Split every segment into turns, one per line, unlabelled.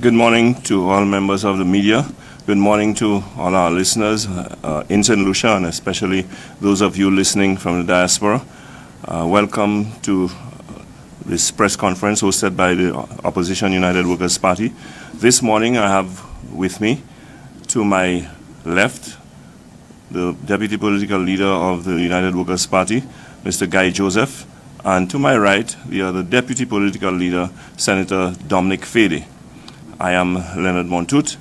Good morning to all members of the media. Good morning to all our listeners in Saint Lucia, and especially those of you listening from the diaspora. Welcome to this press conference hosted by the Opposition United Workers' Party. This morning I have with me, to my left, the Deputy Political Leader of the United Workers' Party, Mr. Guy Joseph, and to my right, the other Deputy Political Leader, Senator Dominic Fedee. I am Lenard Montoute,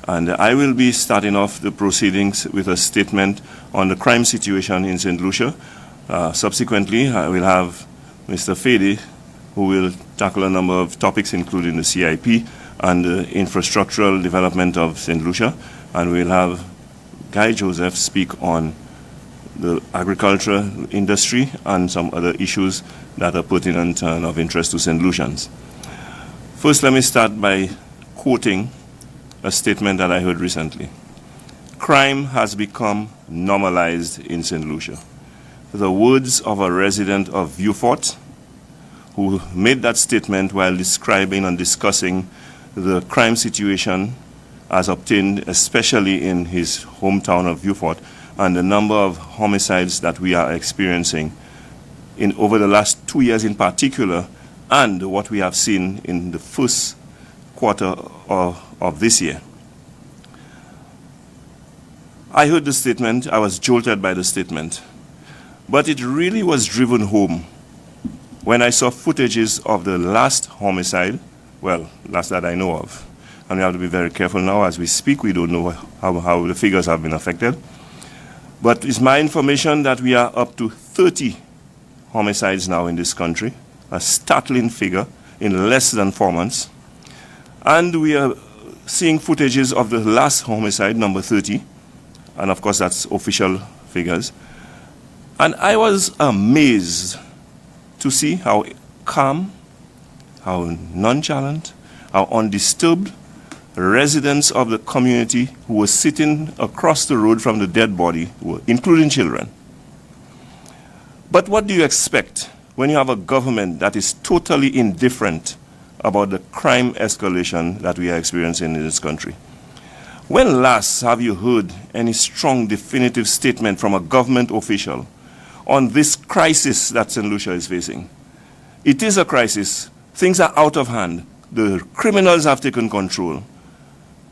and I will be starting off the proceedings with a statement on the crime situation in Saint Lucia. Subsequently, I will have Mr. Fedee, who will tackle a number of topics, including the CIP and the infrastructural development of Saint Lucia, and we'll have Guy Joseph speak on the agriculture industry and some other issues that are pertinent and of interest to Saint Lucians. First, let me start by quoting a statement that I heard recently. Crime has become normalized in Saint Lucia. The words of a resident of Vieux-Fort who made that statement while describing and discussing the crime situation as obtained especially in his hometown of Vieux-Fort and the number of homicides that we are experiencing over the last 2 years in particular, and what we have seen in the first quarter of this year. I heard the statement, I was jolted by the statement, but it really was driven home when I saw footages of the last homicide, well, last that I know of, and we have to be very careful now as we speak. We don't know how the figures have been affected, but it's my information that we are up to 30 homicides now in this country, a startling figure in less than 4 months. And we are seeing footages of the last homicide, number 30, and of course that's official figures. And I was amazed to see how calm, how nonchalant, how undisturbed residents of the community who were sitting across the road from the dead body were, including children. But what do you expect when you have a government that is totally indifferent about the crime escalation that we are experiencing in this country? When last have you heard any strong, definitive statement from a government official on this crisis that Saint Lucia is facing? It is a crisis. Things are out of hand. The criminals have taken control.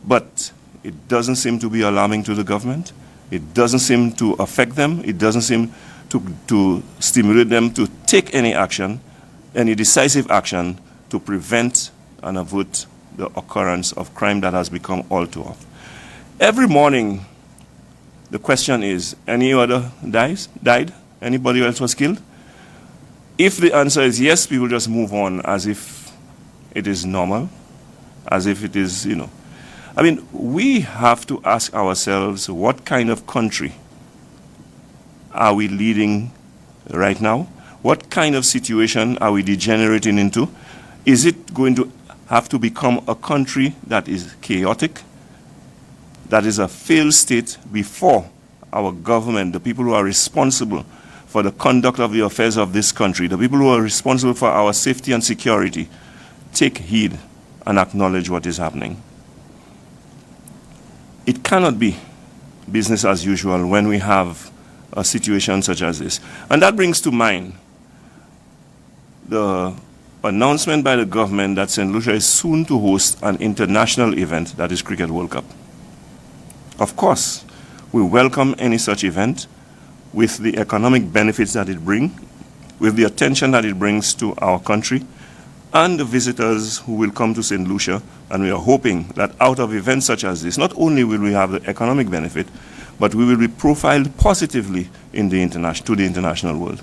But it doesn't seem to be alarming to the government. It doesn't seem to affect them. It doesn't seem to stimulate them to take any action, any decisive action, to prevent and avert the occurrence of crime that has become all too often. Every morning, the question is, any other died? Anybody else was killed? If the answer is yes, people just move on as if it is normal, as if it is, I mean, we have to ask ourselves, what kind of country are we leading right now? What kind of situation are we degenerating into? Is it going to have to become a country that is chaotic, that is a failed state before our government, the people who are responsible for the conduct of the affairs of this country, the people who are responsible for our safety and security, take heed and acknowledge what is happening? It cannot be business as usual when we have a situation such as this. And that brings to mind the announcement by the government that Saint Lucia is soon to host an international event, that is Cricket World Cup. Of course, we welcome any such event with the economic benefits that it brings, with the attention that it brings to our country, and the visitors who will come to Saint Lucia. And we are hoping that out of events such as this, not only will we have the economic benefit, but we will be profiled positively in the to the international world.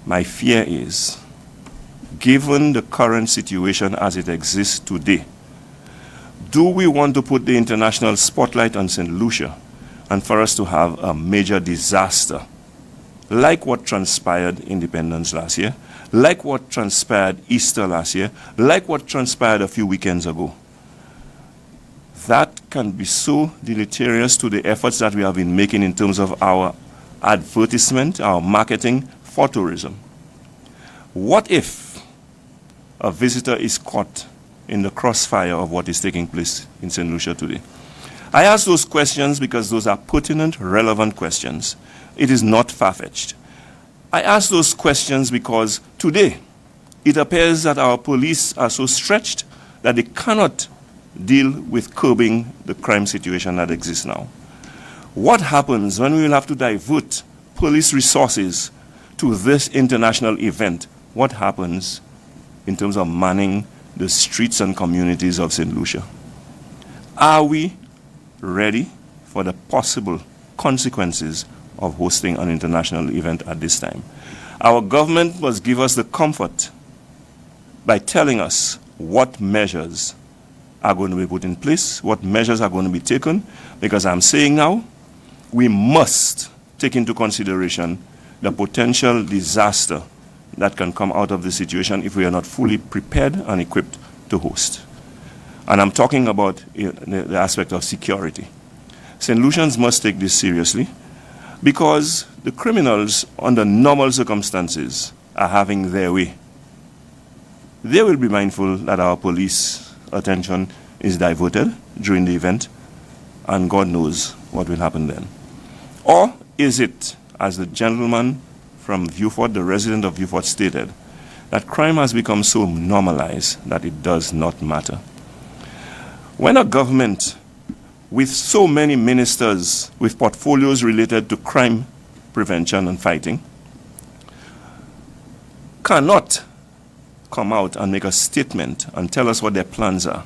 My fear is, given the current situation as it exists today, do we want to put the international spotlight on Saint Lucia and for us to have a major disaster like what transpired Independence last year, like what transpired Easter last year, like what transpired a few weekends ago? That can be so deleterious to the efforts that we have been making in terms of our advertisement, our marketing for tourism. What if a visitor is caught in the crossfire of what is taking place in Saint Lucia today? I ask those questions because those are pertinent, relevant questions. It is not far-fetched. I ask those questions because today it appears that our police are so stretched that they cannot deal with curbing the crime situation that exists now. What happens when we will have to divert police resources to this international event? What happens in terms of manning the streets and communities of Saint Lucia? Are we ready for the possible consequences of hosting an international event at this time? Our government must give us the comfort by telling us what measures are going to be put in place, what measures are going to be taken, because I'm saying now, we must take into consideration the potential disaster that can come out of the situation if we are not fully prepared and equipped to host. And I'm talking about the aspect of security. St. Lucians must take this seriously because the criminals, under normal circumstances, are having their way. They will be mindful that our police attention is diverted during the event, and God knows what will happen then. Or is it, as the gentleman from Vieux-Fort, the resident of Vieux-Fort, stated, that crime has become so normalized that it does not matter? When a government with so many ministers with portfolios related to crime prevention and fighting cannot come out and make a statement and tell us what their plans are,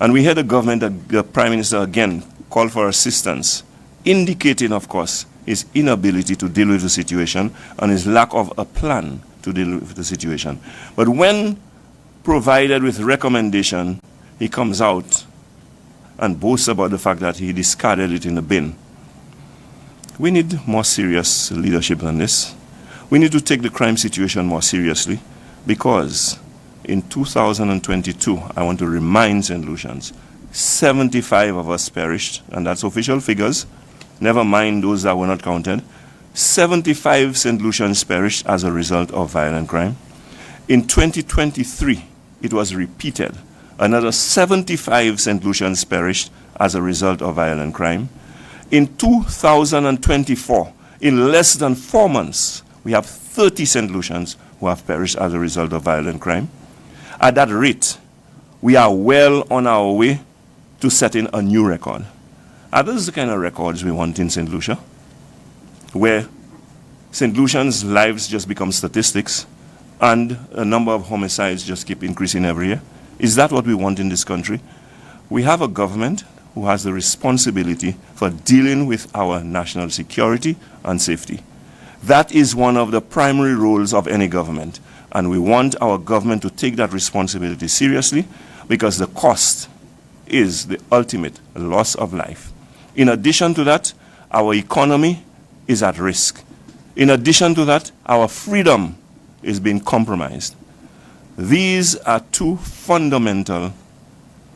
and we hear the government, the Prime Minister again, call for assistance, indicating, of course, his inability to deal with the situation and his lack of a plan to deal with the situation. But when provided with recommendation, he comes out and boasts about the fact that he discarded it in the bin. We need more serious leadership than this. We need to take the crime situation more seriously, because in 2022, I want to remind St. Lucians, 75 of us perished, and that's official figures, never mind those that were not counted. 75 St. Lucians perished as a result of violent crime. In 2023, it was repeated. Another 75 St. Lucians perished as a result of violent crime. In 2024, in less than 4 months, we have 30 St. Lucians who have perished as a result of violent crime. At that rate, we are well on our way to setting a new record. Are those the kind of records we want in St. Lucia? Where St. Lucians' lives just become statistics and a number of homicides just keep increasing every year? Is that what we want in this country? We have a government who has the responsibility for dealing with our national security and safety. That is one of the primary roles of any government, and we want our government to take that responsibility seriously, because the cost is the ultimate loss of life. In addition to that, our economy is at risk. In addition to that, our freedom is being compromised. These are two fundamental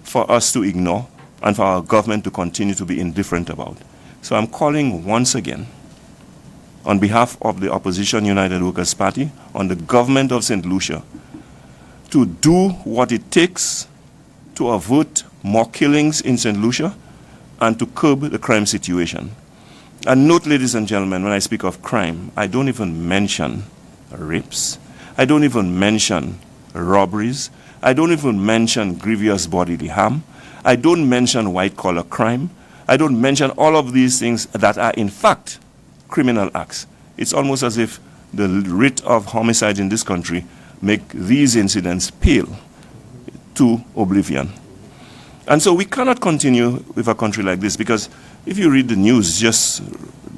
for us to ignore and for our government to continue to be indifferent about. So I'm calling once again, on behalf of the Opposition United Workers' Party, on the government of St. Lucia, to do what it takes to avert more killings in St. Lucia and to curb the crime situation. And note, ladies and gentlemen, when I speak of crime, I don't even mention rapes. I don't even mention robberies. I don't even mention grievous bodily harm. I don't mention white-collar crime. I don't mention all of these things that are, in fact, criminal acts. It's almost as if the rate of homicide in this country make these incidents pale to oblivion. And so we cannot continue with a country like this, because if you read the news just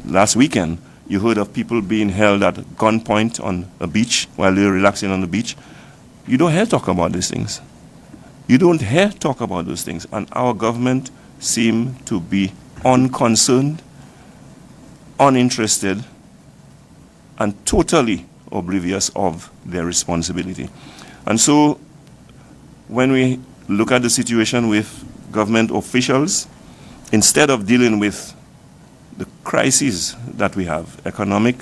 last weekend, you heard of people being held at gunpoint on a beach while they're relaxing on the beach. You don't hear talk about these things. You don't hear talk about those things. And our government seem to be unconcerned, uninterested, and totally oblivious of their responsibility. And so when we look at the situation with government officials, instead of dealing with the crises that we have, economic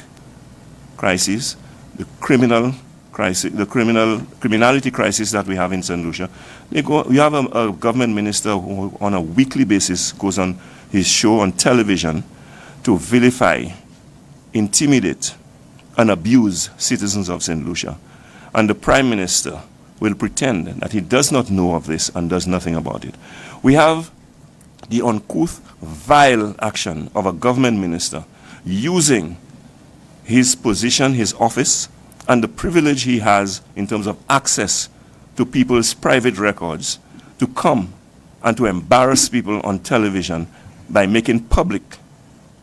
crisis, the criminal crisis, the criminality crisis that we have in Saint Lucia. You have a government minister who on a weekly basis goes on his show on television to vilify, intimidate, and abuse citizens of Saint Lucia. And the Prime Minister will pretend that he does not know of this and does nothing about it. We have the uncouth, vile action of a government minister using his position, his office, and the privilege he has in terms of access to people's private records to come and to embarrass people on television by making public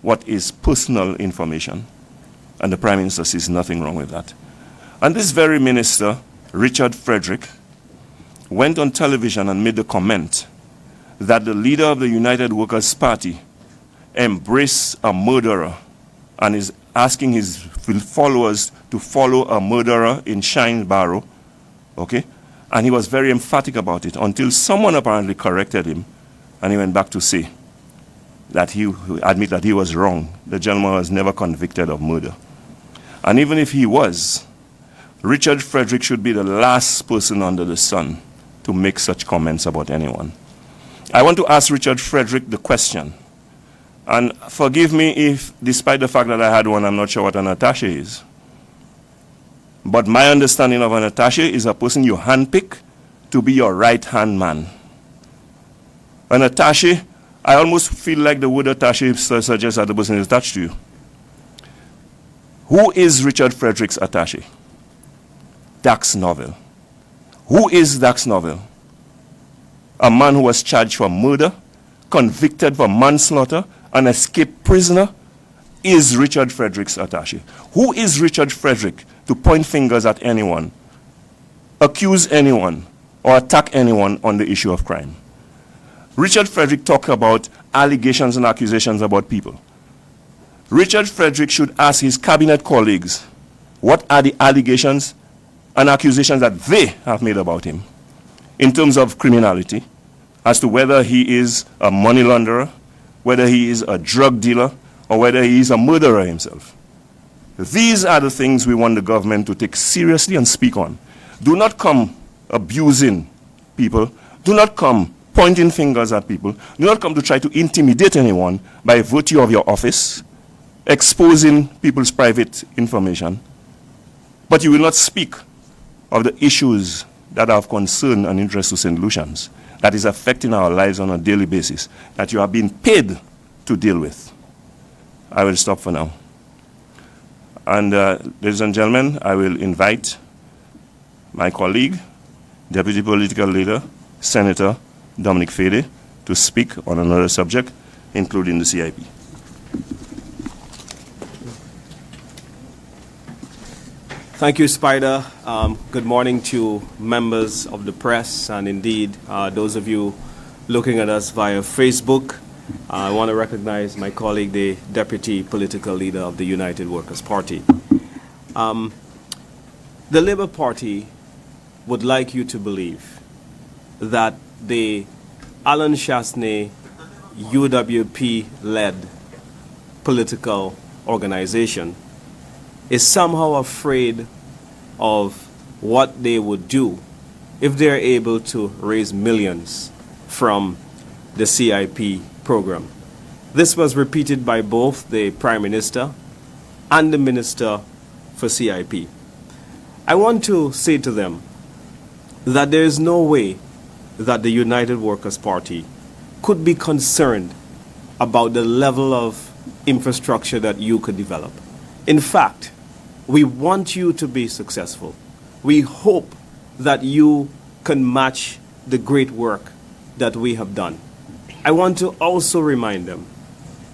what is personal information. And the Prime Minister sees nothing wrong with that. And this very minister, Richard Frederick, went on television and made the comment that the leader of the United Workers' Party embraced a murderer and is asking his followers to follow a murderer in Shine Barrow, okay? And he was very emphatic about it until someone apparently corrected him, and he went back to say that he admit that he was wrong. The gentleman was never convicted of murder. And even if he was, Richard Frederick should be the last person under the sun to make such comments about anyone. I want to ask Richard Frederick the question, and forgive me if, despite the fact that I had one, I'm not sure what an attaché is. But my understanding of an attaché is a person you handpick to be your right-hand man. An attaché, I almost feel like the word attaché suggests that the person is attached to you. Who is Richard Frederick's attaché? Dax Novell. Who is Dax Novell? A man who was charged for murder, convicted for manslaughter, an escaped prisoner, is Richard Frederick's attaché. Who is Richard Frederick to point fingers at anyone, accuse anyone, or attack anyone on the issue of crime? Richard Frederick talked about allegations and accusations about people. Richard Frederick should ask his cabinet colleagues what are the allegations and accusations that they have made about him in terms of criminality, as to whether he is a money launderer, whether he is a drug dealer, or whether he is a murderer himself. These are the things we want the government to take seriously and speak on. Do not come abusing people. Do not come pointing fingers at people. Do not come to try to intimidate anyone by virtue of your office, exposing people's private information. But you will not speak of the issues that are of concern and interest to St. Lucians, that is affecting our lives on a daily basis, that you are being paid to deal with. I will stop for now. And ladies and gentlemen, I will invite my colleague, Deputy Political Leader, Senator Dominic Fedee, to speak on another subject, including the CIP.
Thank you, Spider. Good morning to members of the press and indeed those of you looking at us via Facebook. I want to recognize my colleague, the Deputy Political Leader of the United Workers' Party. The Labour Party would like you to believe that the Alan Chasney UWP-led political organization is somehow afraid of what they would do if they're able to raise millions from the CIP program. This was repeated by both the Prime Minister and the Minister for CIP. I want to say to them that there is no way that the United Workers' Party could be concerned about the level of infrastructure that you could develop. In fact, we want you to be successful. We hope that you can match the great work that we have done. I want to also remind them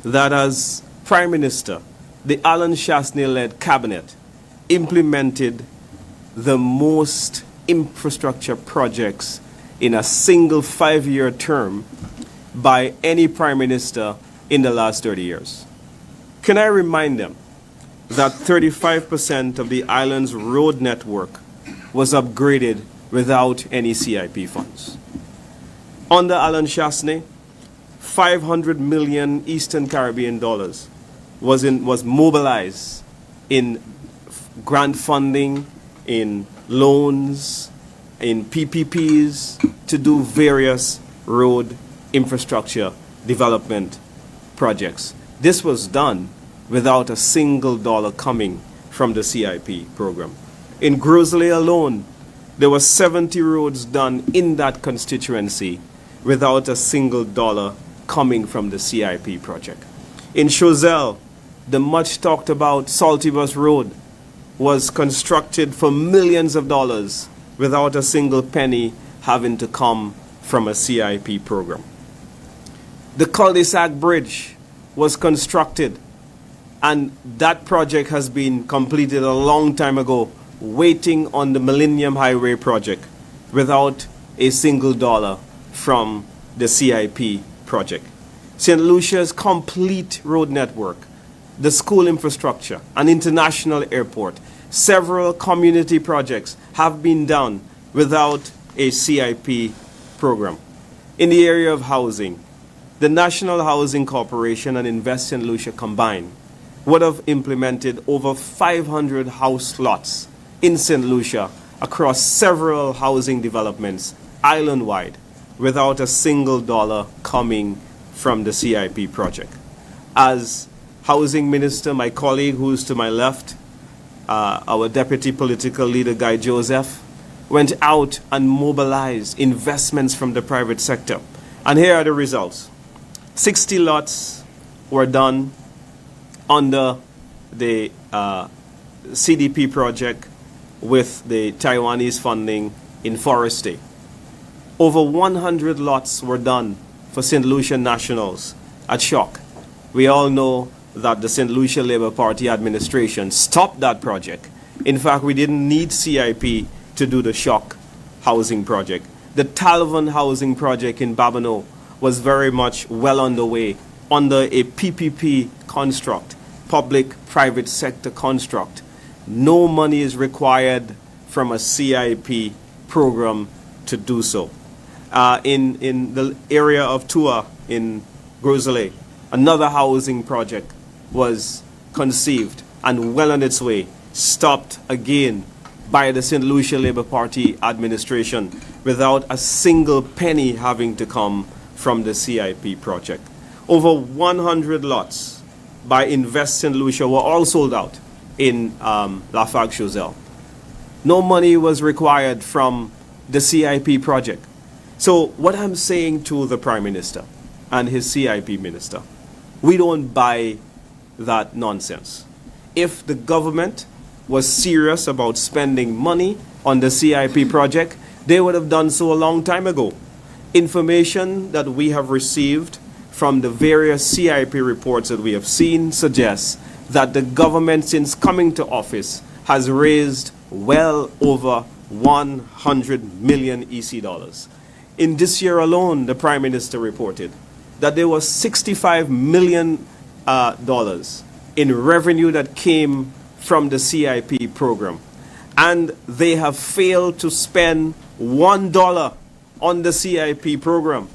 that as Prime Minister, the Alan Chasney-led cabinet implemented the most infrastructure projects in a single 5-year term by any Prime Minister in the last 30 years. Can I remind them that 35% of the island's road network was upgraded without any CIP funds? Under Alan Chasney, 500 million Eastern Caribbean dollars was mobilized in grant funding, in loans, in PPPs to do various road infrastructure development projects. This was done without a single dollar coming from the CIP program. In Grosley alone, there were 70 roads done in that constituency without a single dollar coming from the CIP project. In Choiseul, the much talked about Saltibus Road was constructed for millions of dollars without a single penny having to come from a CIP program. The cul-de-sac bridge was constructed, and that project has been completed a long time ago, waiting on the Millennium Highway project without a single dollar from the CIP project. Saint Lucia's complete road network, the school infrastructure, an international airport, several community projects have been done without a CIP program. In the area of housing, the National Housing Corporation and Invest Saint Lucia combined would have implemented over 500 house lots in Saint Lucia across several housing developments island-wide without a single dollar coming from the CIP project. As Housing Minister, my colleague who's to my left, our Deputy Political Leader, Guy Joseph, went out and mobilized investments from the private sector. And here are the results. 60 lots were done under the CDP project with the Taiwanese funding in Forestry. Over 100 lots were done for St. Lucia nationals at Shock. We all know that the St. Lucia Labour Party administration stopped that project. In fact, we didn't need CIP to do the Shock housing project. The Talvon housing project in Babonneau was very much well underway under a PPP construct, public-private sector construct. No money is required from a CIP program to do so. In the area of Tua in Grosley, another housing project was conceived and well on its way, stopped again by the St. Lucia Labour Party administration without a single penny having to come from the CIP project. Over 100 lots by Invest St. Lucia were all sold out in Lafargue Choiseul. No money was required from the CIP project. So what I'm saying to the Prime Minister and his CIP minister, we don't buy that nonsense. If the government was serious about spending money on the CIP project, they would have done so a long time ago. Information that we have received from the various CIP reports that we have seen suggests that the government, since coming to office, has raised well over 100 million EC dollars. In this year alone, the Prime Minister reported that there was $65 million in revenue that came from the CIP program. And they have failed to spend $1 on the CIP program,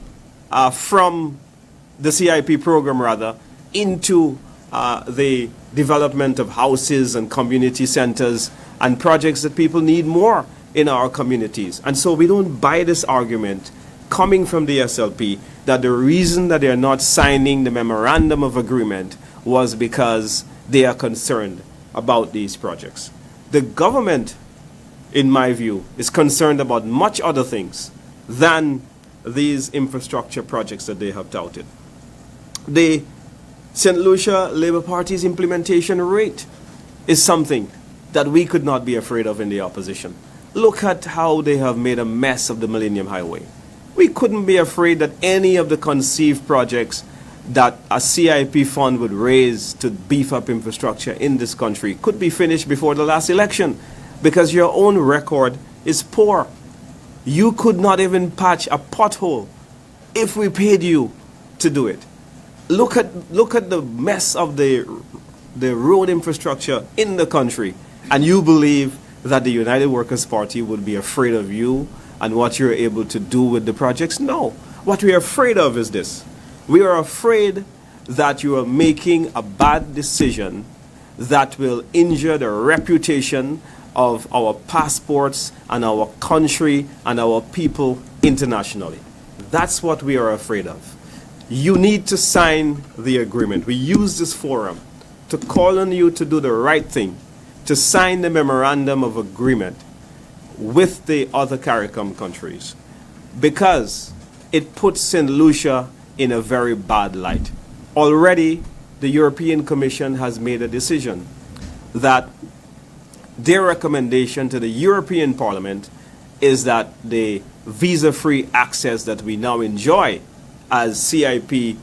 from the CIP program rather, into the development of houses and community centers and projects that people need more in our communities. And so we don't buy this argument coming from the SLP that the reason that they're not signing the memorandum of agreement was because they are concerned about these projects. The government, in my view, is concerned about much other things than these infrastructure projects that they have touted. The St. Lucia Labour Party's implementation rate is something that we could not be afraid of in the opposition. Look at how they have made a mess of the Millennium Highway. We couldn't be afraid that any of the conceived projects that a CIP fund would raise to beef up infrastructure in this country could be finished before the last election, because your own record is poor. You could not even patch a pothole if we paid you to do it. Look at the mess of the road infrastructure in the country, and you believe that the United Workers' Party would be afraid of you and what you're able to do with the projects? No. What we are afraid of is this. We are afraid that you are making a bad decision that will injure the reputation of our passports and our country and our people internationally. That's what we are afraid of. You need to sign the agreement. We use this forum to call on you to do the right thing, to sign the memorandum of agreement with the other CARICOM countries, because it puts Saint Lucia in a very bad light. Already, the European Commission has made a decision that their recommendation to the European Parliament is that the visa-free access that we now enjoy as CIP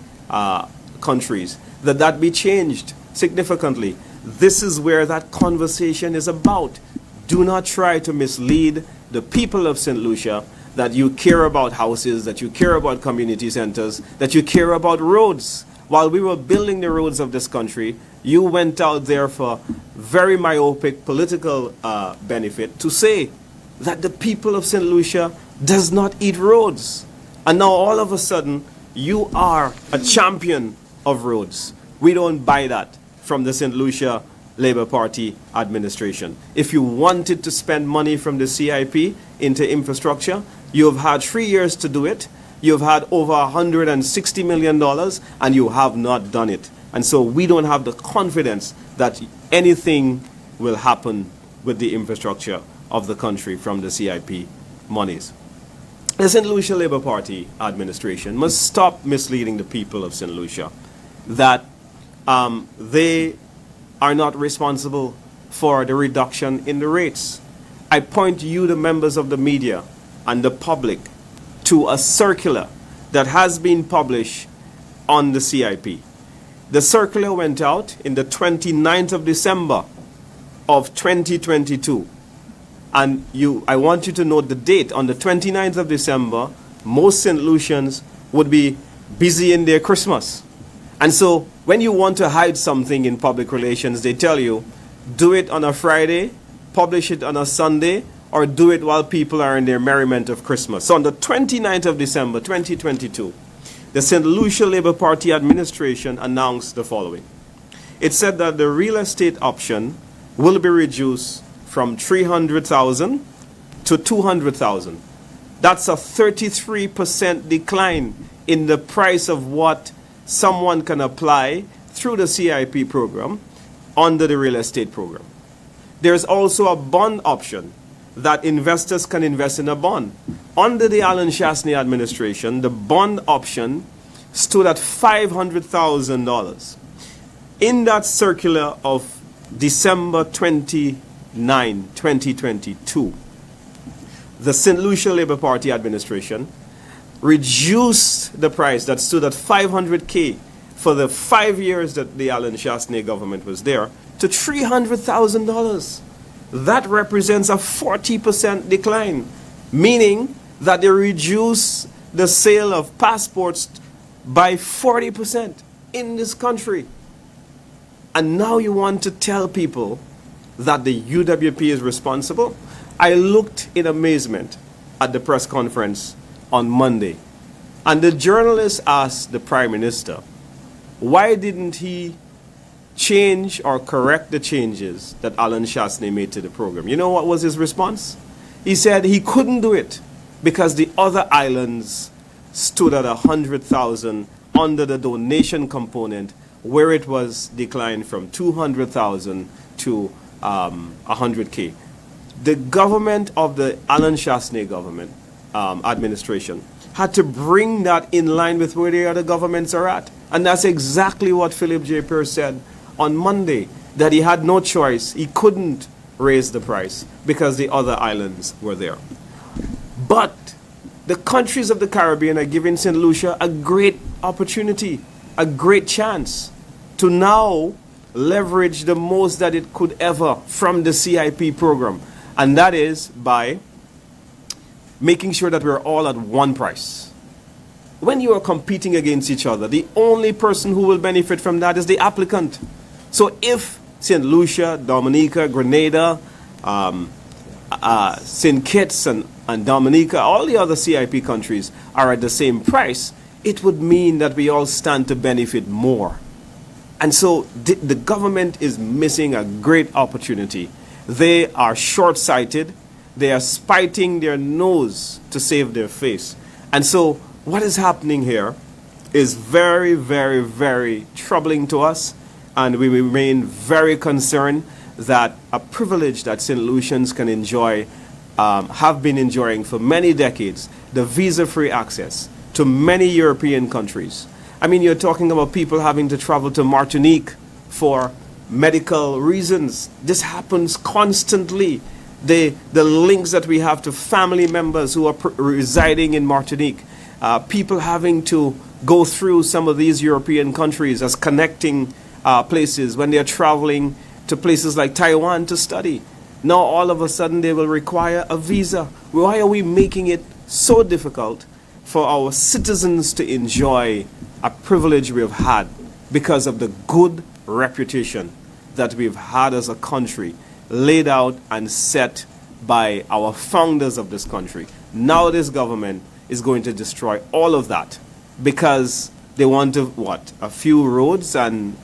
countries, that be changed significantly. This is where that conversation is about. Do not try to mislead the people of Saint Lucia that you care about houses, that you care about community centers, that you care about roads. While we were building the roads of this country, you went out there for very myopic political benefit to say that the people of Saint Lucia does not eat roads. And now all of a sudden, you are a champion of roads. We don't buy that from the Saint Lucia Labour Party administration. If you wanted to spend money from the CIP into infrastructure, you have had 3 years to do it. You've had over $160 million, and you have not done it. And so we don't have the confidence that anything will happen with the infrastructure of the country from the CIP monies. The Saint Lucia Labour Party administration must stop misleading the people of Saint Lucia that they are not responsible for the reduction in the rates. I point you, the members of the media and the public, to a circular that has been published on the CIP. The circular went out in the 29th of December of 2022. And I want you to note the date. On the 29th of December, most St. Lucians would be busy in their Christmas. And so when you want to hide something in public relations, they tell you, do it on a Friday, publish it on a Sunday, or do it while people are in their merriment of Christmas. So on the 29th of December, 2022, the Saint Lucia Labour Party administration announced the following. It said that the real estate option will be reduced from 300,000 to 200,000. That's a 33% decline in the price of what someone can apply through the CIP program under the real estate program. There's also a bond option that investors can invest in a bond. Under the Alan Shastney administration, the bond option stood at $500,000. In that circular of December 29, 2022, the St. Lucia Labour Party administration reduced the price that stood at $500K for the 5 years that the Alan Shastney government was there to $300,000. That represents a 40% decline, meaning that they reduce the sale of passports by 40% in this country. And now you want to tell people that the UWP is responsible? I looked in amazement at the press conference on Monday, and the journalist asked the Prime Minister, why didn't he change or correct the changes that Alan Shastney made to the program? You know what was his response? He said he couldn't do it because the other islands stood at 100,000 under the donation component, where it was declined from 200,000 to 100K. The government of the Alan Shastney government administration had to bring that in line with where the other governments are at. And that's exactly what Philip J. Pearce said on Monday, that he had no choice. He couldn't raise the price because the other islands were there. But the countries of the Caribbean are giving St. Lucia a great opportunity, a great chance to now leverage the most that it could ever from the CIP program. And that is by making sure that we're all at one price. When you are competing against each other, the only person who will benefit from that is the applicant. So if St. Lucia, Dominica, Grenada, St. Kitts and Dominica, all the other CIP countries are at the same price, it would mean that we all stand to benefit more. And so the government is missing a great opportunity They are short-sighted. They are spiting their nose to save their face. And so what is happening here is very, very, very troubling to us, and we remain very concerned that a privilege that St. Lucians can enjoy, have been enjoying for many decades, the visa-free access to many European countries. I mean, you're talking about people having to travel to Martinique for medical reasons. This happens constantly. The links that we have to family members who are residing in Martinique, people having to go through some of these European countries as connecting places when they're traveling to places like Taiwan to study. Now all of a sudden they will require a visa. Why are we making it so difficult for our citizens to enjoy a privilege we have had because of the good reputation that we've had as a country, laid out and set by our founders of this country? Now this government is going to destroy all of that because they want to, what, a few roads and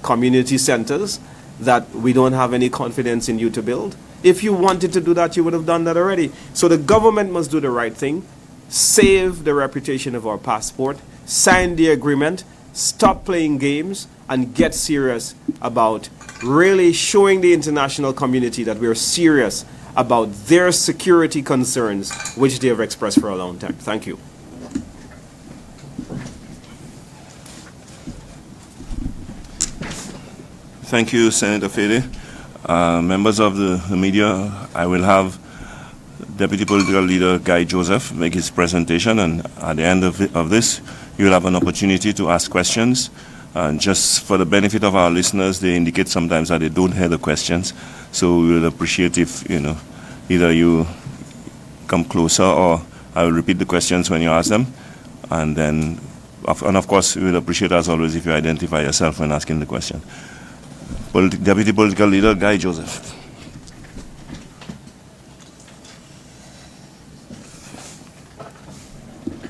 community centers that we don't have any confidence in you to build? If you wanted to do that, you would have done that already. So the government must do the right thing, save the reputation of our passport, sign the agreement, stop playing games, and get serious about really showing the international community that we're serious about their security concerns, which they have expressed for a long time. Thank you.
Thank you, Senator Fedee. Members of the media, I will have Deputy Political Leader Guy Joseph make his presentation, and at the end of this, you'll have an opportunity to ask questions. And just for the benefit of our listeners, they indicate sometimes that they don't hear the questions, so we will appreciate if, either you come closer or I will repeat the questions when you ask them. And then, of course, we will appreciate, as always, if you identify yourself when asking the question. Deputy Political Leader Guy Joseph.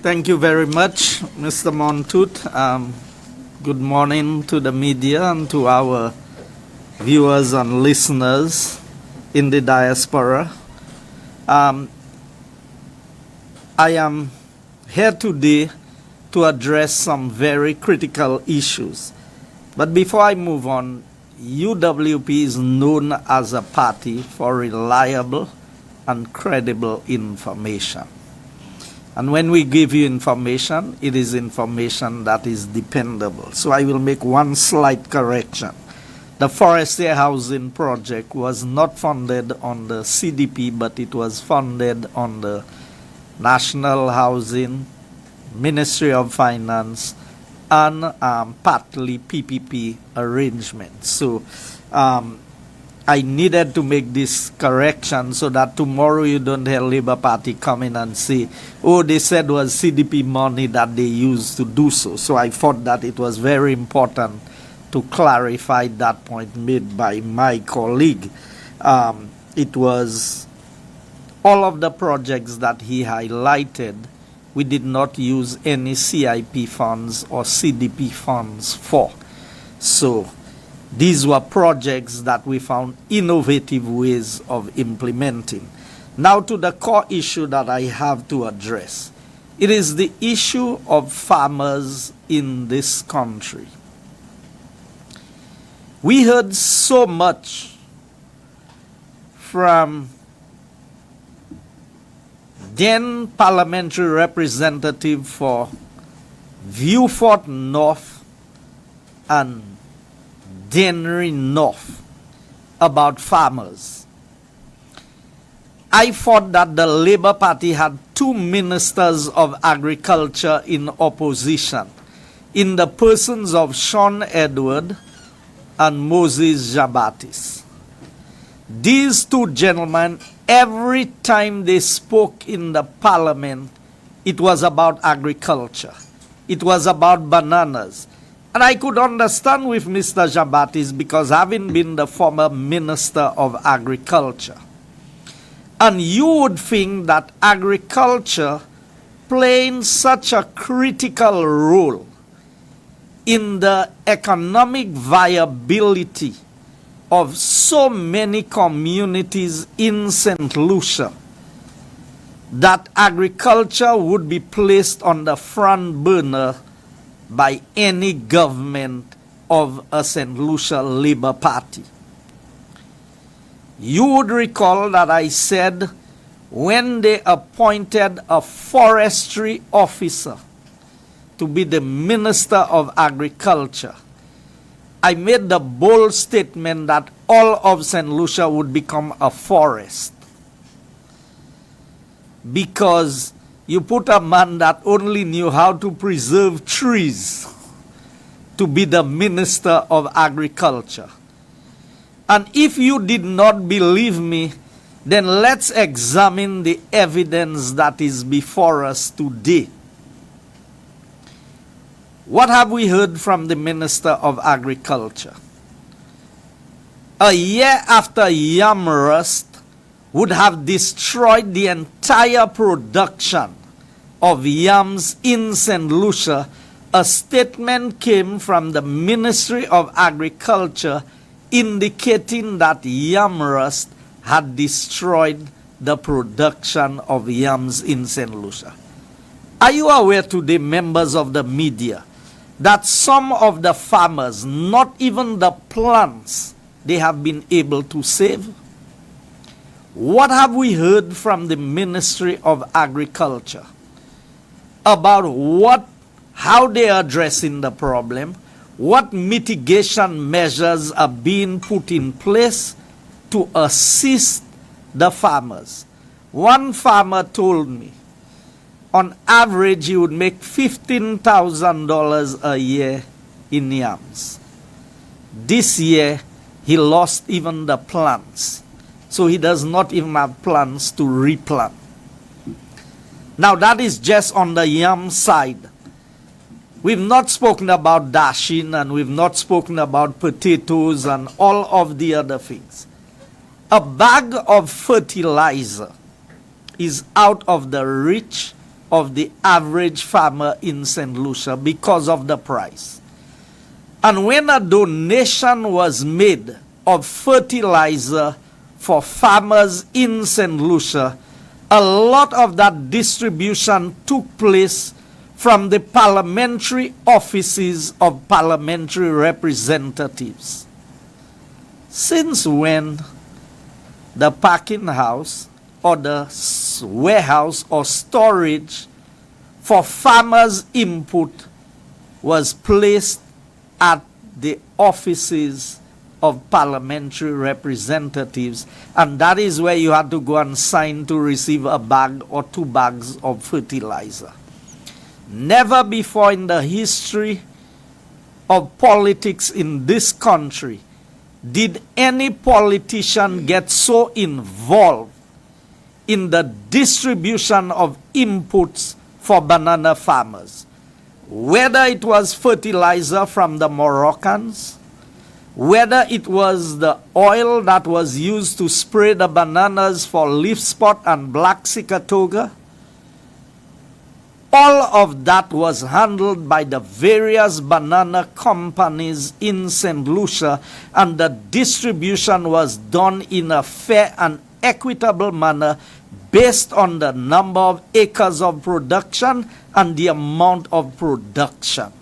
Thank you very much, Mr. Montoute. Good morning to the media and to our viewers and listeners in the diaspora. I am here today to address some very critical issues. But before I move on, UWP is known as a party for reliable and credible information. And when we give you information, it is information that is dependable. So I will make one slight correction. The Forestier Housing Project was not funded on the CDP, but it was funded on the National Housing, Ministry of Finance, and partly PPP arrangements. So I needed to make this correction so that tomorrow you don't hear Labour Party come in and say, oh, they said it was CDP money that they used to do so. So I thought that it was very important to clarify that point made by my colleague. It was all of the projects that he highlighted, we did not use any CIP funds or CDP funds for. So these were projects that we found innovative ways of implementing. Now to the core issue that I have to address. It is the issue of farmers in this country. We heard so much from then parliamentary representative for Vieux-Fort North and Dennery North about farmers. I thought that the Labour Party had two ministers of agriculture in opposition, in the persons of Sean Edward and Moses Jabatis. These two gentlemen, every time they spoke in the parliament, it was about agriculture. It was about bananas. And I could understand with Mr. Jabatis because having been the former Minister of Agriculture. And you would think that agriculture playing such a critical role in the economic viability of so many communities in Saint Lucia that agriculture would be placed on the front burner by any government of a Saint Lucia Labour Party. You would recall that I said when they appointed a forestry officer to be the Minister of Agriculture, I made the bold statement that all of Saint Lucia would become a forest. Because you put a man that only knew how to preserve trees to be the Minister of Agriculture. And if you did not believe me, then let's examine the evidence that is before us today. What have we heard from the Minister of Agriculture? A year after yam rust would have destroyed the entire production of yams in Saint Lucia, a statement came from the Ministry of Agriculture indicating that yam rust had destroyed the production of yams in Saint Lucia. Are you aware today, members of the media, that some of the farmers, not even the plants, they have been able to save? What have we heard from the Ministry of Agriculture about how they are addressing the problem, what mitigation measures are being put in place to assist the farmers? One farmer told me, on average, he would make $15,000 a year in yams. This year, he lost even the plants. So he does not even have plans to replant. Now that is just on the yam side. We've not spoken about dashing, and we've not spoken about potatoes and all of the other things. A bag of fertilizer is out of the reach of the average farmer in Saint Lucia because of the price. And when a donation was made of fertilizer for farmers in Saint Lucia, a lot of that distribution took place from the parliamentary offices of parliamentary representatives. Since when the packing house or the warehouse or storage for farmers' input was placed at the offices of parliamentary representatives, and that is where you had to go and sign to receive a bag or 2 bags of fertilizer. Never before in the history of politics in this country did any politician get so involved in the distribution of inputs for banana farmers. Whether it was fertilizer from the Moroccans, whether it was the oil that was used to spray the bananas for leaf spot and black cickatoga, all of that was handled by the various banana companies in Saint Lucia, and the distribution was done in a fair and equitable manner based on the number of acres of production and the amount of production.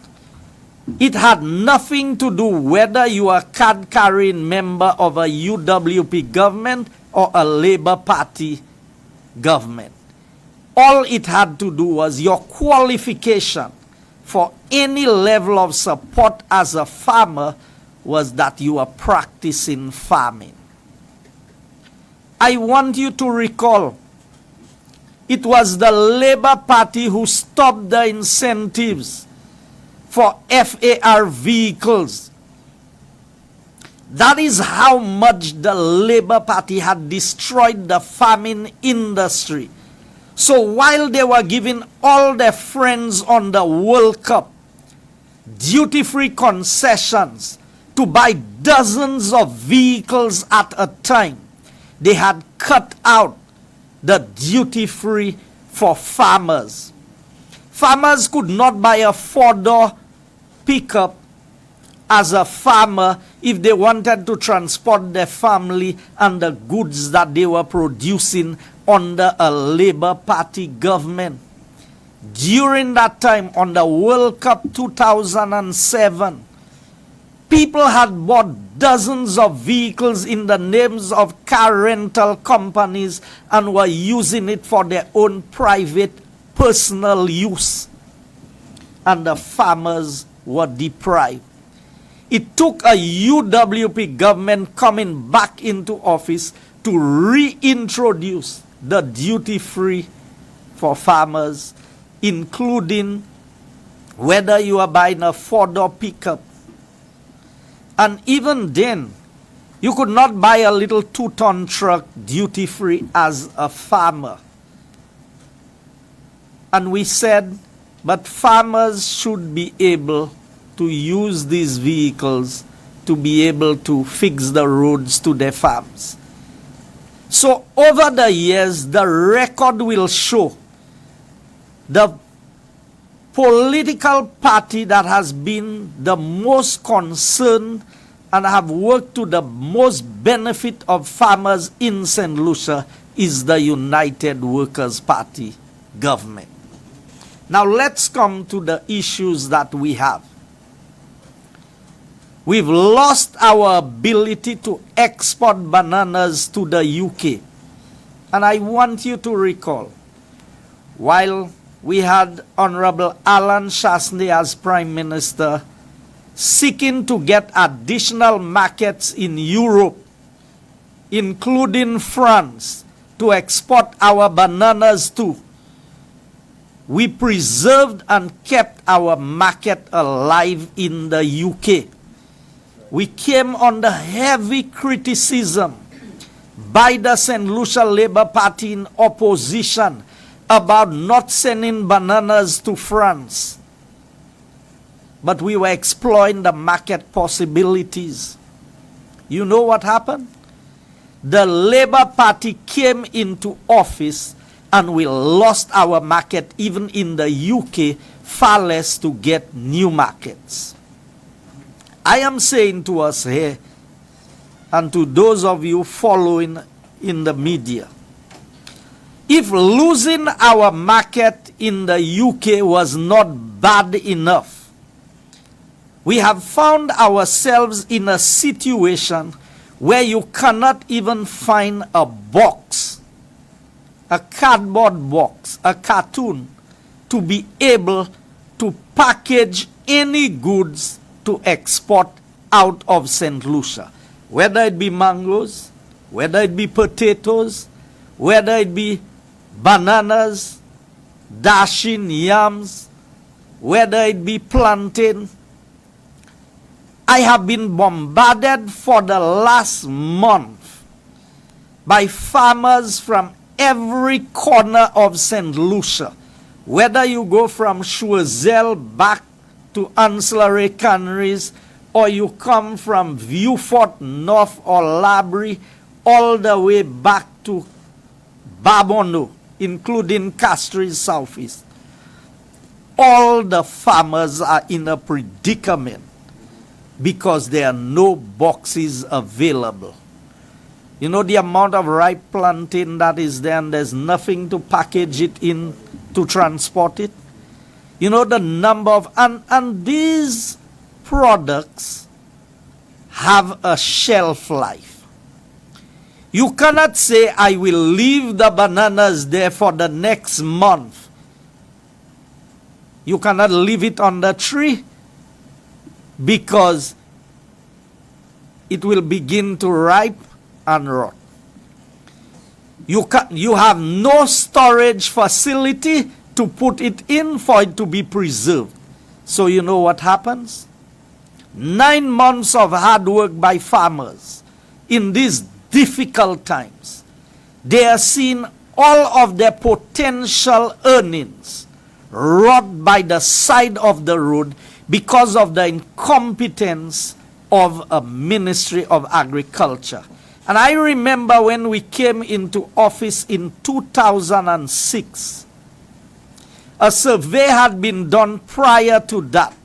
It had nothing to do whether you are a card-carrying member of a UWP government or a Labour Party government. All it had to do was your qualification for any level of support as a farmer was that you are practicing farming. I want you to recall, it was the Labour Party who stopped the incentives for FAR vehicles. That is how much the Labour Party had destroyed the farming industry. So while they were giving all their friends on the World Cup duty-free concessions to buy dozens of vehicles at a time, they had cut out the duty-free for farmers. Farmers could not buy a 4-door pickup as a farmer if they wanted to transport their family and the goods that they were producing under a Labour Party government. During that time, on the World Cup 2007, people had bought dozens of vehicles in the names of car rental companies and were using it for their own private, personal use. And the farmers were deprived. It took a UWP government coming back into office to reintroduce the duty-free for farmers, including whether you are buying a four-door pickup. And even then, you could not buy a little 2-ton truck duty-free as a farmer. And we said, but farmers should be able to use these vehicles to be able to fix the roads to their farms. So over the years, the record will show the political party that has been the most concerned and have worked to the most benefit of farmers in Saint Lucia is the United Workers' Party government. Now let's come to the issues that we have. We've lost our ability to export bananas to the UK. And I want you to recall, while we had Honorable Alan Chastanet as Prime Minister seeking to get additional markets in Europe, including France, to export our bananas to, we preserved and kept our market alive in the UK. We came under heavy criticism by the Saint Lucia Labour Party in opposition about not sending bananas to France. But we were exploring the market possibilities. You know what happened? The Labour Party came into office and we lost our market even in the UK, far less to get new markets. I am saying to us here, and to those of you following in the media, if losing our market in the UK was not bad enough, we have found ourselves in a situation where you cannot even find a box, a cardboard box, a cartoon, to be able to package any goods to export out of Saint Lucia, whether it be mangoes, whether it be potatoes, whether it be bananas, dashing yams, whether it be plantain. I have been bombarded for the last month by farmers from every corner of Saint Lucia, whether you go from Choiseul back to ancillary canneries, or you come from Viewfort North or Labrie all the way back to Babono, including Castries Southeast. All the farmers are in a predicament because there are no boxes available. You know the amount of ripe plantain that is there, and there's nothing to package it in to transport it. You know the number of, and these products have a shelf life. You cannot say, I will leave the bananas there for the next month. You cannot leave it on the tree because it will begin to ripe and rot. You have no storage facility to put it in for it to be preserved. So you know what happens? 9 months of hard work by farmers in these difficult times. They are seeing all of their potential earnings rot by the side of the road because of the incompetence of a Ministry of Agriculture. And I remember when we came into office in 2006, a survey had been done prior to that,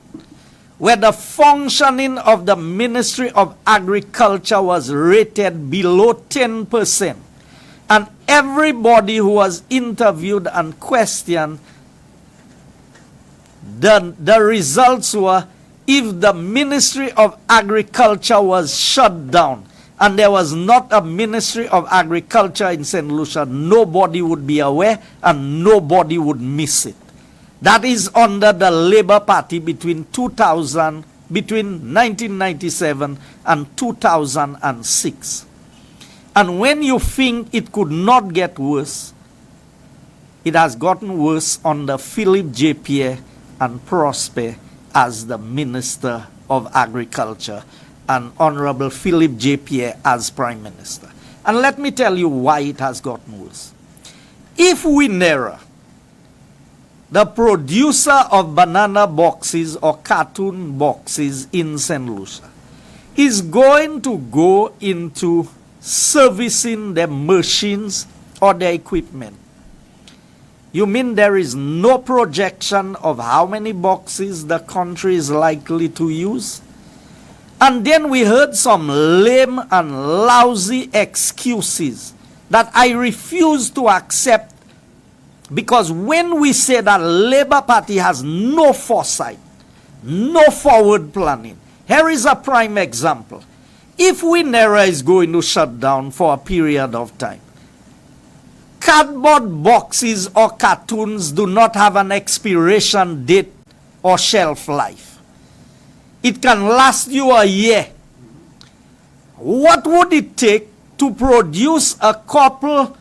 where the functioning of the Ministry of Agriculture was rated below 10%. And everybody who was interviewed and questioned, the results were, if the Ministry of Agriculture was shut down and there was not a Ministry of Agriculture in Saint Lucia, nobody would be aware and nobody would miss it. That is under the Labour Party between 1997 and 2006. And when you think it could not get worse, it has gotten worse under Philip J. Pierre and Prosper as the Minister of Agriculture and Honorable Philip J. Pierre as Prime Minister. And let me tell you why it has gotten worse. If Winera, the producer of banana boxes or cartoon boxes in Saint Lucia, is going to go into servicing their machines or their equipment, you mean there is no projection of how many boxes the country is likely to use? And then we heard some lame and lousy excuses that I refuse to accept, because when we say that Labour Party has no foresight, no forward planning, here is a prime example. If Winera is going to shut down for a period of time, cardboard boxes or cartoons do not have an expiration date or shelf life. It can last you a year. What would it take to produce a couple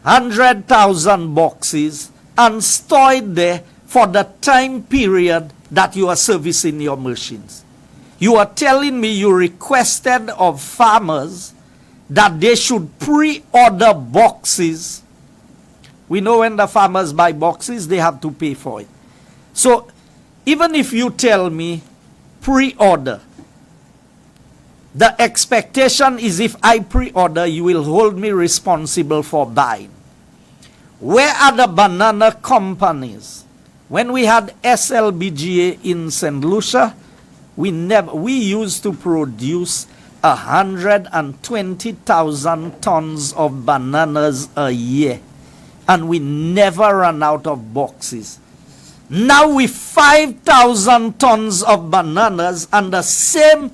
100,000 boxes and store it there for the time period that you are servicing your machines? You are telling me you requested of farmers that they should pre-order boxes. We know when the farmers buy boxes, they have to pay for it. So even if you tell me pre-order, the expectation is if I pre-order, you will hold me responsible for buying. Where are the banana companies? When we had SLBGA in Saint Lucia, we used to produce 120,000 tons of bananas a year, and we never ran out of boxes. Now with 5,000 tons of bananas and the same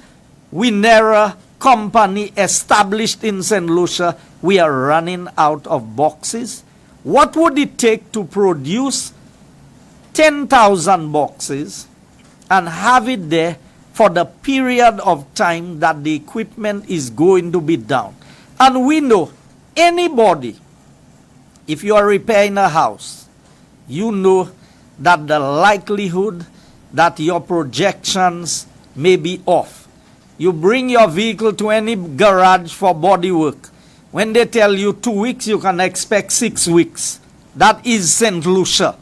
Winera company established in Saint Lucia, we are running out of boxes. What would it take to produce 10,000 boxes and have it there for the period of time that the equipment is going to be down? And we know anybody, if you are repairing a house, you know that the likelihood that your projections may be off. You bring your vehicle to any garage for body work. When they tell you 2 weeks, you can expect 6 weeks. That is Saint Lucia.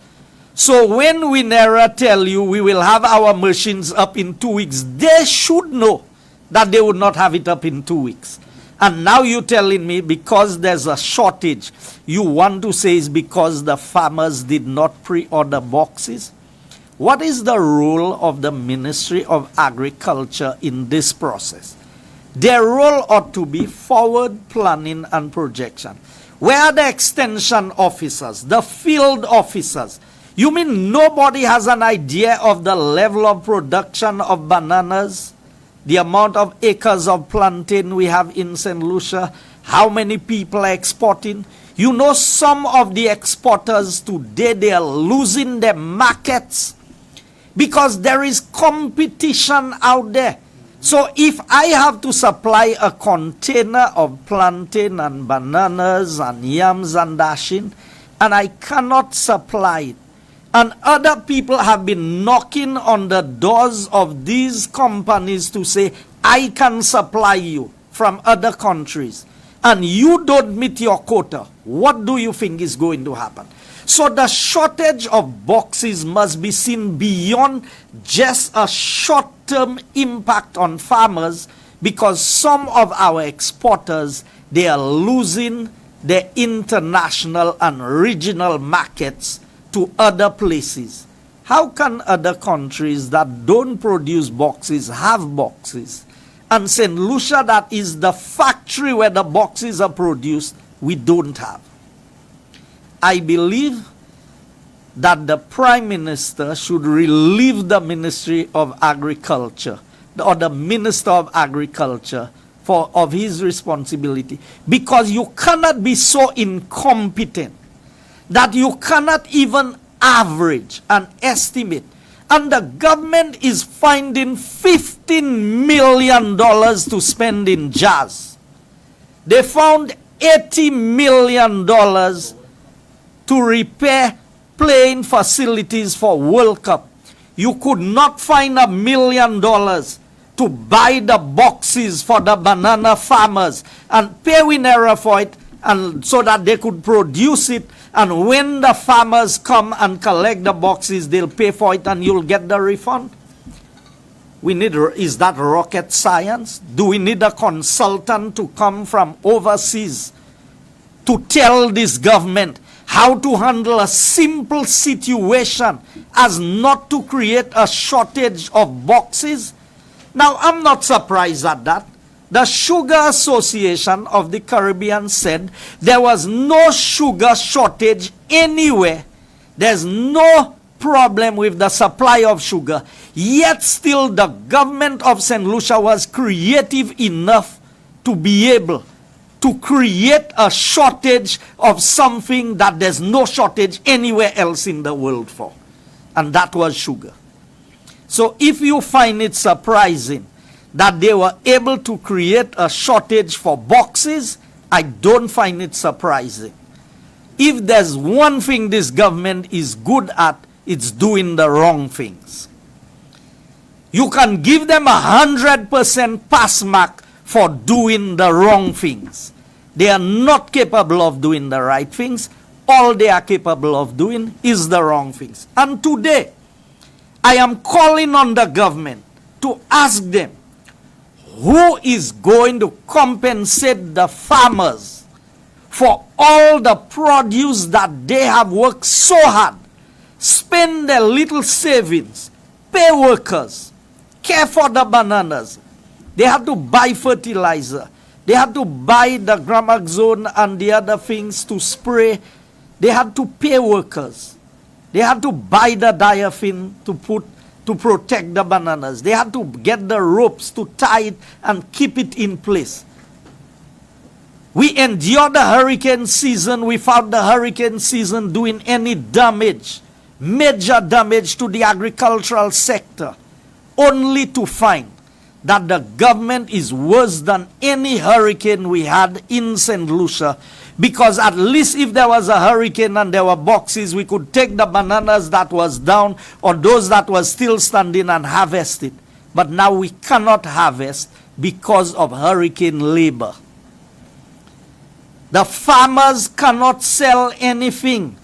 So when Winera tell you we will have our machines up in 2 weeks, they should know that they would not have it up in 2 weeks. And now you're telling me because there's a shortage, you want to say it's because the farmers did not pre-order boxes? What is the role of the Ministry of Agriculture in this process? Their role ought to be forward planning and projection. Where are the extension officers, the field officers? You mean nobody has an idea of the level of production of bananas, the amount of acres of plantain we have in Saint Lucia, how many people are exporting? You know, some of the exporters today, they are losing their markets because there is competition out there. So if I have to supply a container of plantain and bananas and yams and dashing, and I cannot supply it, and other people have been knocking on the doors of these companies to say, I can supply you from other countries, and you don't meet your quota, what do you think is going to happen? So the shortage of boxes must be seen beyond just a short-term impact on farmers, because some of our exporters, they are losing their international and regional markets to other places. How can other countries that don't produce boxes have boxes? And Saint Lucia, that is the factory where the boxes are produced, we don't have. I believe that the Prime Minister should relieve the Ministry of Agriculture or the Minister of Agriculture of his responsibility, because you cannot be so incompetent that you cannot even average and estimate. And the government is finding $15 million to spend in jazz. They found $80 million to repair playing facilities for World Cup. You could not find $1 million to buy the boxes for the banana farmers and pay Winera for it, and so that they could produce it. And when the farmers come and collect the boxes, they'll pay for it and you'll get the refund. Is that rocket science? Do we need a consultant to come from overseas to tell this government how to handle a simple situation as not to create a shortage of boxes? Now, I'm not surprised at that. The Sugar Association of the Caribbean said there was no sugar shortage anywhere. There's no problem with the supply of sugar. Yet still the government of Saint Lucia was creative enough to be able to create a shortage of something that there's no shortage anywhere else in the world for. And that was sugar. So if you find it surprising that they were able to create a shortage for boxes, I don't find it surprising. If there's one thing this government is good at, it's doing the wrong things. You can give them 100% pass mark for doing the wrong things. They are not capable of doing the right things. All they are capable of doing is the wrong things. And today, I am calling on the government to ask them, who is going to compensate the farmers for all the produce that they have worked so hard, spend their little savings, pay workers, care for the bananas? They have to buy fertilizer. They have to buy the gramaxone and the other things to spray. They have to pay workers. They have to buy the diaphin to protect the bananas. They have to get the ropes to tie it and keep it in place. We endured the hurricane season without the hurricane season doing any damage, major damage to the agricultural sector, only to find that the government is worse than any hurricane we had in Saint Lucia. Because at least if there was a hurricane and there were boxes, we could take the bananas that was down or those that were still standing and harvest it. But now we cannot harvest because of hurricane labor. The farmers cannot sell anything.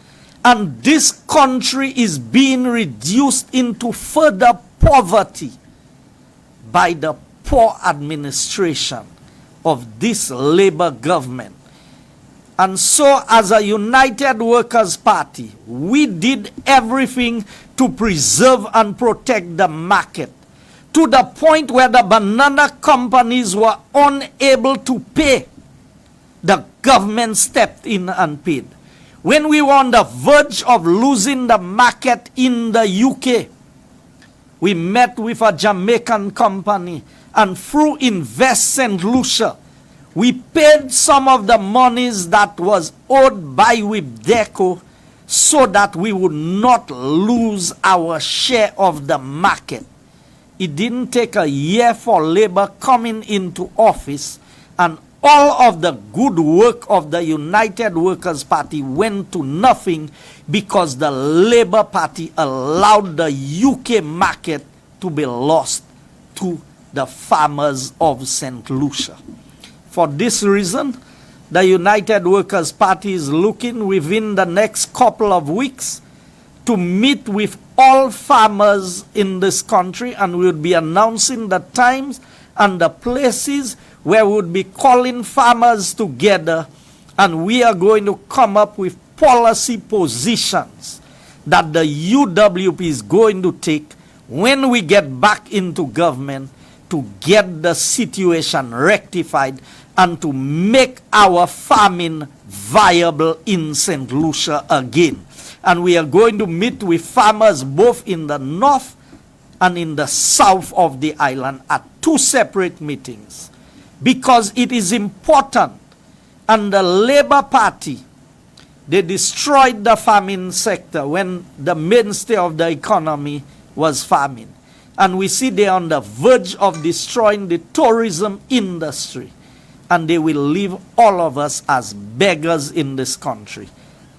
And this country is being reduced into further poverty by the poor administration of this labor government. And so, as a United Workers' Party, we did everything to preserve and protect the market, to the point where the banana companies were unable to pay. The government stepped in and paid. When we were on the verge of losing the market in the UK, we met with a Jamaican company, and through Invest Saint Lucia, we paid some of the monies that was owed by WIPDECO so that we would not lose our share of the market. It didn't take a year for Labour coming into office, and all of the good work of the United Workers' Party went to nothing because the Labour Party allowed the UK market to be lost to the farmers of Saint Lucia. For this reason, the United Workers' Party is looking within the next couple of weeks to meet with all farmers in this country, and we would be announcing the times and the places where we would be calling farmers together, and we are going to come up with policy positions that the UWP is going to take when we get back into government to get the situation rectified and to make our farming viable in Saint Lucia again. And we are going to meet with farmers both in the north and in the south of the island at 2 separate meetings, because it is important. And the Labour Party, they destroyed the farming sector when the mainstay of the economy was farming. And we see they are on the verge of destroying the tourism industry. And they will leave all of us as beggars in this country.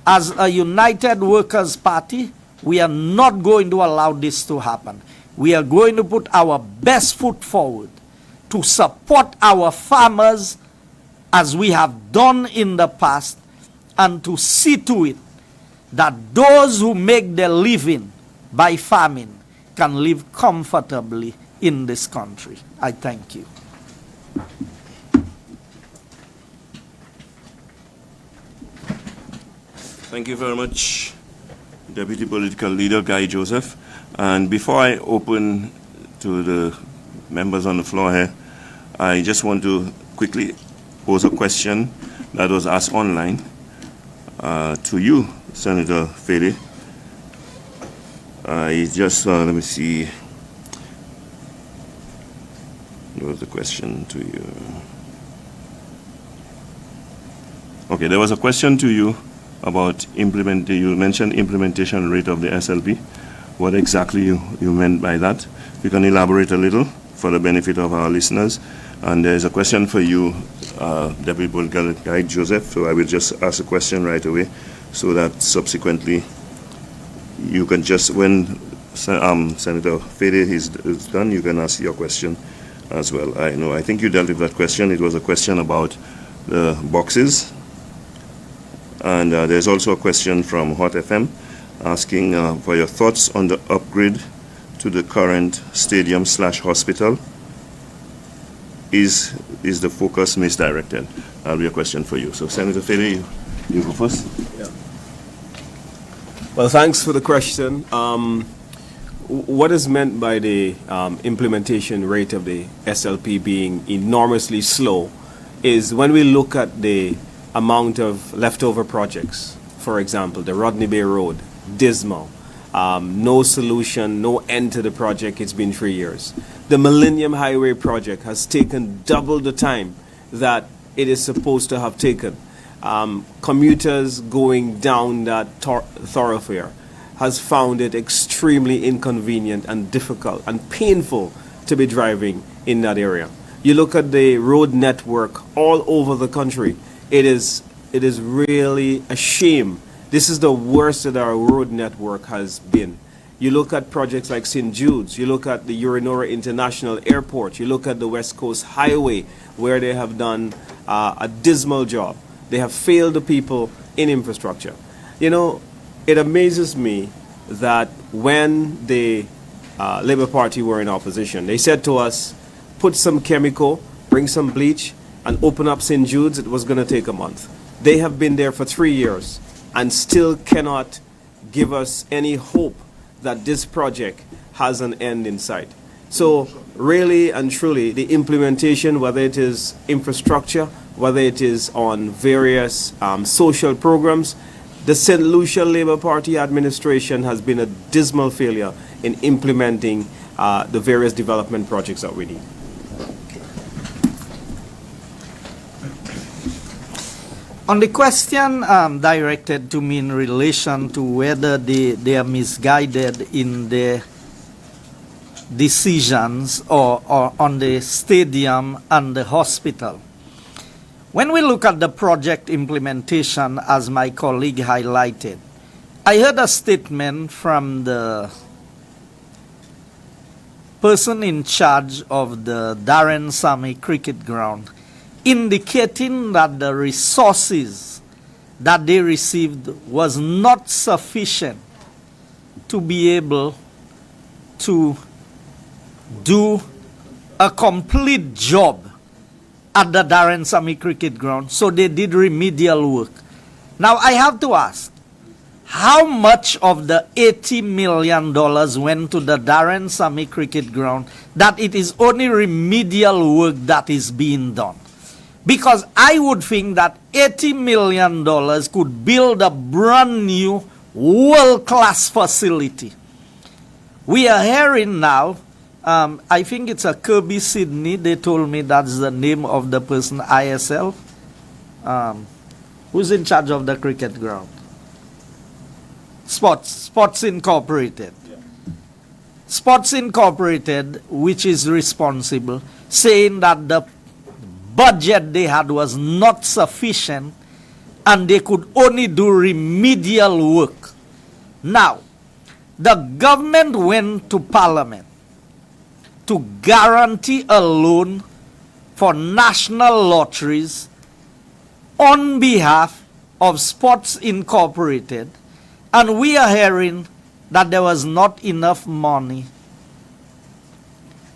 As a United Workers' Party, we are not going to allow this to happen. We are going to put our best foot forward to support our farmers as we have done in the past, and to see to it that those who make their living by farming can live comfortably in this country. I thank you.
Thank you very much, Deputy Political Leader Guy Joseph. And before I open to the members on the floor here, I just want to quickly pose a question that was asked online to you, Senator Fedee. Let me see. What was the question to you? Okay, there was a question to you about you mentioned implementation rate of the SLP. What exactly you meant by that? You can elaborate a little for the benefit of our listeners. And there's a question for you, Deputy Political Guide Joseph, so I will just ask a question right away so that subsequently you can just, when Senator Fedee is done, you can ask your question as well. I think you dealt with that question. It was a question about the boxes. And there's also a question from Hot FM asking for your thoughts on the upgrade to the current stadium/hospital. Is the focus misdirected? That'll be a question for you. So, Senator Fedee, you go first.
Yeah. Well, thanks for the question. What is meant by the implementation rate of the SLP being enormously slow is when we look at the amount of leftover projects. For example, the Rodney Bay Road, dismal. No solution, no end to the project. It's been 3 years. The Millennium Highway project has taken double the time that it is supposed to have taken. Commuters going down that thoroughfare has found it extremely inconvenient and difficult and painful to be driving in that area. You look at the road network all over the country. It is really a shame. This is the worst that our road network has been. You look at projects like St. Jude's, you look at the Urinora International Airport, you look at the West Coast Highway, where they have done a dismal job. They have failed the people in infrastructure. You know, it amazes me that when the Labour Party were in opposition, they said to us, put some chemical, bring some bleach, and open up St. Jude's. It was going to take a month. They have been there for 3 years and still cannot give us any hope that this project has an end in sight. So really and truly, the implementation, whether it is infrastructure, whether it is on various social programs, the Saint Lucia Labour Party administration has been a dismal failure in implementing the various development projects that we need.
On the question directed to me in relation to whether they are misguided in their decisions or on the stadium and the hospital. When we look at the project implementation, as my colleague highlighted, I heard a statement from the person in charge of the Darren Sammy Cricket Ground indicating that the resources that they received was not sufficient to be able to do a complete job at the Darren Sammy Cricket Ground, so they did remedial work. Now I have to ask, how much of the $80 million went to the Darren Sammy Cricket Ground, that it is only remedial work that is being done. Because I would think that $80 million could build a brand new world-class facility. We are hearing now, I think it's a Kirby Sydney, they told me that's the name of the person, ISL. Who's in charge of the cricket ground? Sports Incorporated.
Yeah.
Sports Incorporated, which is responsible, saying that the budget they had was not sufficient and they could only do remedial work. Now, the government went to Parliament to guarantee a loan for national lotteries on behalf of Sports Incorporated, and we are hearing that there was not enough money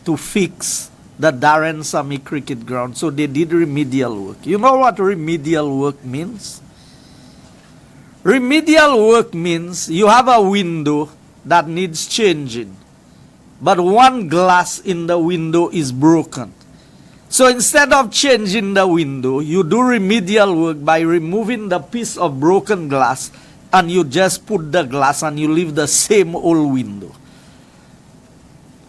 to fix the Darren Sammy Cricket Ground, so they did remedial work. You know what remedial work means? Remedial work means you have a window that needs changing, but one glass in the window is broken. So instead of changing the window, you do remedial work by removing the piece of broken glass, and you just put the glass and you leave the same old window.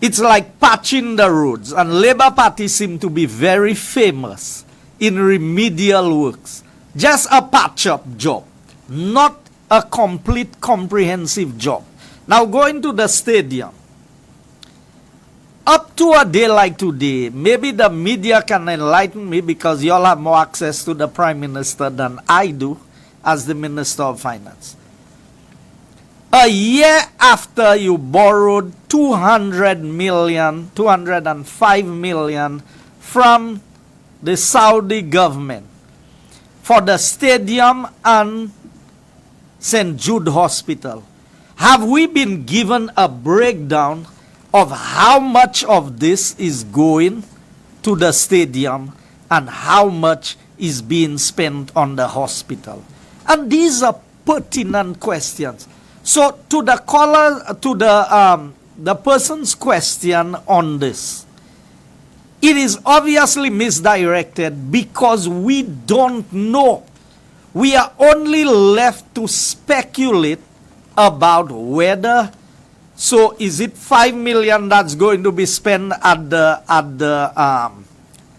It's like patching the roads, and Labour Party seem to be very famous in remedial works. Just a patch-up job, not a complete comprehensive job. Now going to the stadium. Up to a day like today, maybe the media can enlighten me because you all have more access to the Prime Minister than I do as the Minister of Finance. A year after you borrowed 205 million from the Saudi government for the stadium and St. Jude Hospital, have we been given a breakdown of how much of this is going to the stadium and how much is being spent on the hospital? And these are pertinent questions. So to the caller, to the person's question on this, it is obviously misdirected because we don't know. We are only left to speculate about whether, so is it 5 million that's going to be spent at the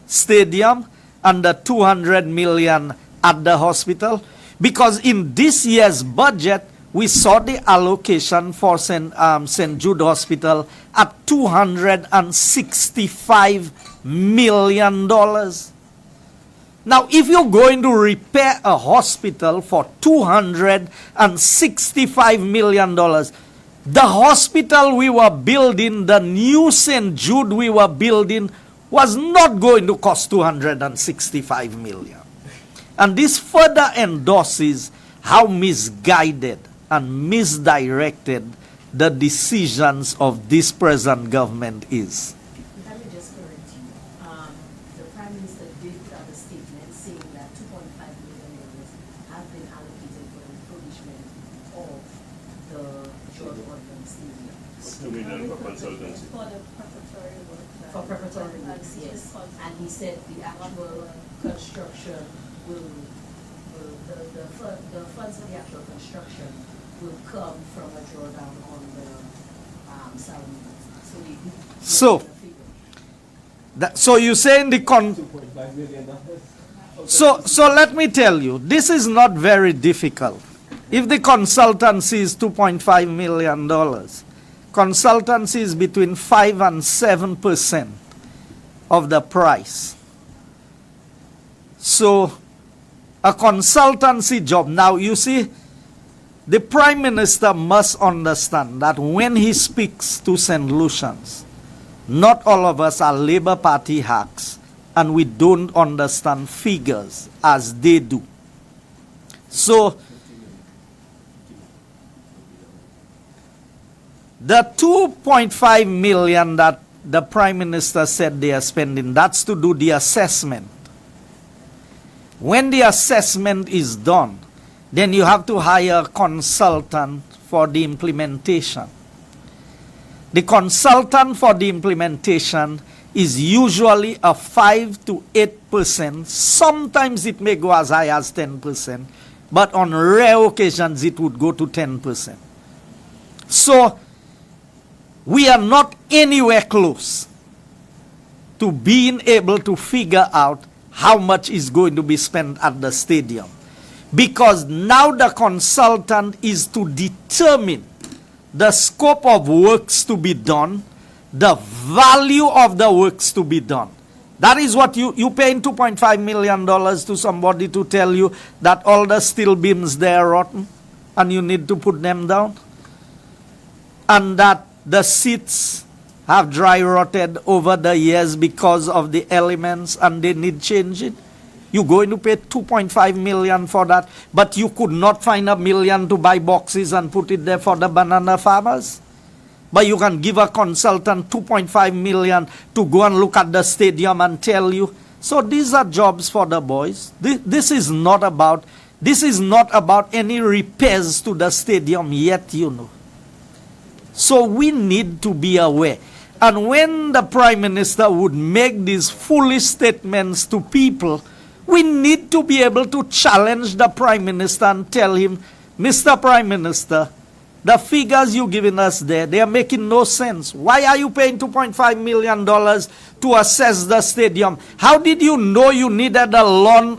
stadium and the 200 million at the hospital? Because in this year's budget, we saw the allocation for St. Jude Hospital at $265 million. Now, if you're going to repair a hospital for $265 million, the hospital we were building, the new St. Jude we were building, was not going to cost $265 million. And this further endorses how misguided and misdirected the decisions of this present government is.
Let me just correct you. The Prime Minister did put out a statement saying that $2.5 million have been allocated for the refurbishment of the George Orban Stadium.
$2 million for consultancy.
For the preparatory work. For preparatory work, yes. And he said the actual construction the funds for the actual construction will come from a drawdown on the Saudi.
So you're saying the
$2.5 million.
So let me tell you, this is not very difficult. If the consultancy is $2.5 million, consultancy is between 5 and 7% of the price. So a consultancy job, now you see, the Prime Minister must understand that when he speaks to St. Lucians, not all of us are Labour Party hacks and we don't understand figures as they do. So, the 2.5 million that the Prime Minister said they are spending, that's to do the assessment. When the assessment is done, then you have to hire a consultant for the implementation. The consultant for the implementation is usually a 5 to 8%. Sometimes it may go as high as 10%, but on rare occasions it would go to 10%. So we are not anywhere close to being able to figure out how much is going to be spent at the stadium. Because now the consultant is to determine the scope of works to be done, the value of the works to be done. That is what you paying $2.5 million to somebody to tell you that all the steel beams there are rotten and you need to put them down, and that the seats have dry rotted over the years because of the elements and they need changing. You're going to pay $2.5 million for that, but you could not find $1 million to buy boxes and put it there for the banana farmers. But you can give a consultant $2.5 million to go and look at the stadium and tell you. So these are jobs for the boys. This is not about any repairs to the stadium yet, you know. So we need to be aware. And when the Prime Minister would make these foolish statements to people, we need to be able to challenge the Prime Minister and tell him, Mr. Prime Minister, the figures you're giving us there, they are making no sense. Why are you paying $2.5 million to assess the stadium? How did you know you needed a loan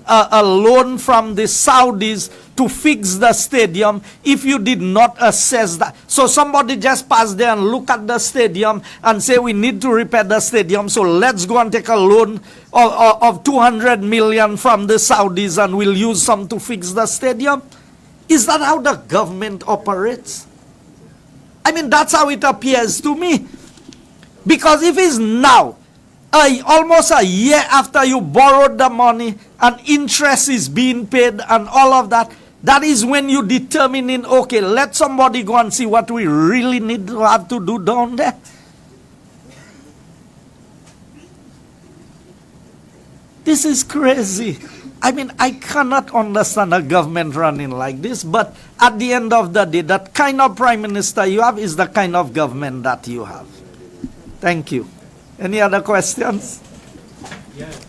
from the Saudis to fix the stadium if you did not assess that? So somebody just passed there and look at the stadium and say we need to repair the stadium, so let's go and take a loan of $200 million from the Saudis and we'll use some to fix the stadium. Is that how the government operates? I mean, that's how it appears to me. Because if it's now, almost a year after you borrowed the money and interest is being paid and all of that, that is when you determining, okay, let somebody go and see what we really need to have to do down there. This is crazy. I mean, I cannot understand a government running like this, but at the end of the day, that kind of Prime Minister you have is the kind of government that you have. Thank you. Any other questions?
Yeah, sure.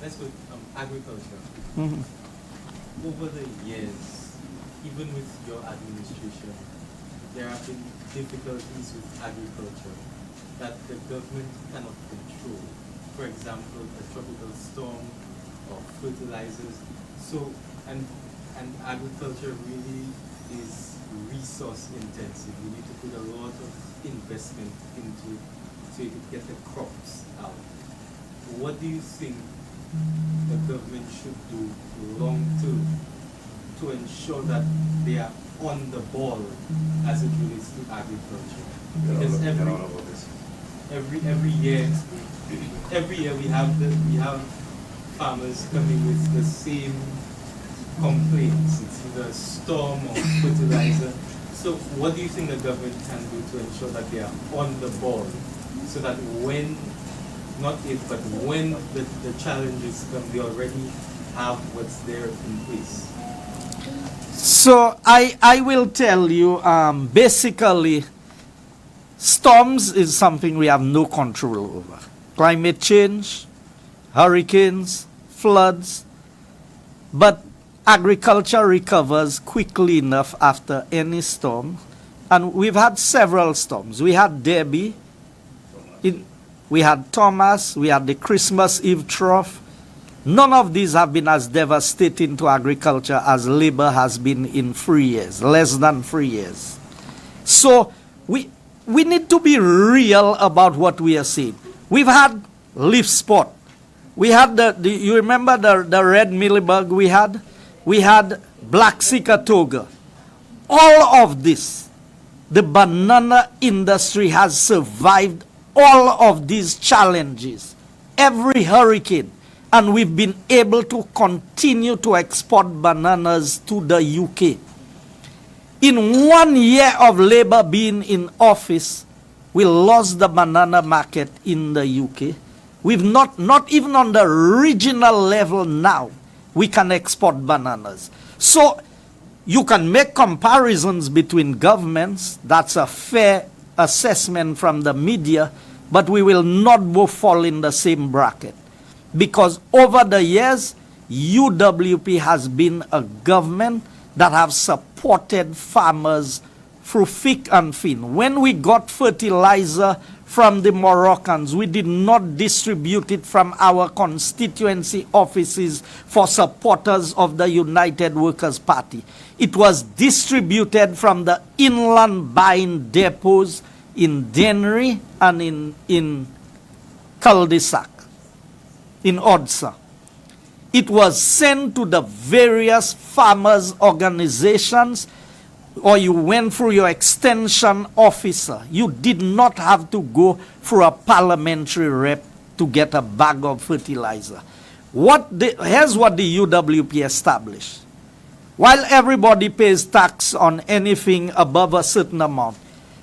Let's go agriculture.
Mm-hmm.
Over the years, even with your administration, there have been difficulties with agriculture that the government cannot control. For example, a tropical storm or fertilizers. So, and agriculture really is resource intensive. You need to put a lot of investment into it so you can get the crops out. What do you think the government should do long term to ensure that they are on the ball as it relates to agriculture? Because every year we have farmers coming with the same complaints. It's either storm or fertilizer. So what do you think the government can do to ensure that they are on the ball, so that when, not if, but when the challenges come, they already have what's there in place?
So I will tell you, basically, storms is something we have no control over. Climate change, hurricanes, floods, but agriculture recovers quickly enough after any storm. And we've had several storms. We had Debbie, we had Thomas, we had the Christmas Eve trough. None of these have been as devastating to agriculture as labor has been in 3 years, less than 3 years. So we need to be real about what we are seeing. We've had leaf spot. We had you remember the red mealybug we had? We had black cickatoga. All of this, the banana industry has survived all of these challenges, every hurricane, and we've been able to continue to export bananas to the UK. In 1 year of Labour being in office, we lost the banana market in the UK. We've not even on the regional level now, we can export bananas. So you can make comparisons between governments. That's a fair assessment from the media, but we will not both fall in the same bracket. Because over the years, UWP has been a government that have supported farmers through thick and thin. When we got fertilizer from the Moroccans, we did not distribute it from our constituency offices for supporters of the United Workers' Party. It was distributed from the inland buying depots in Dennery and in Cul-de-sac, in Odsa. It was sent to the various farmers' organizations, or you went through your extension officer. You did not have to go through a parliamentary rep to get a bag of fertilizer. Here's what the UWP established. While everybody pays tax on anything above a certain amount,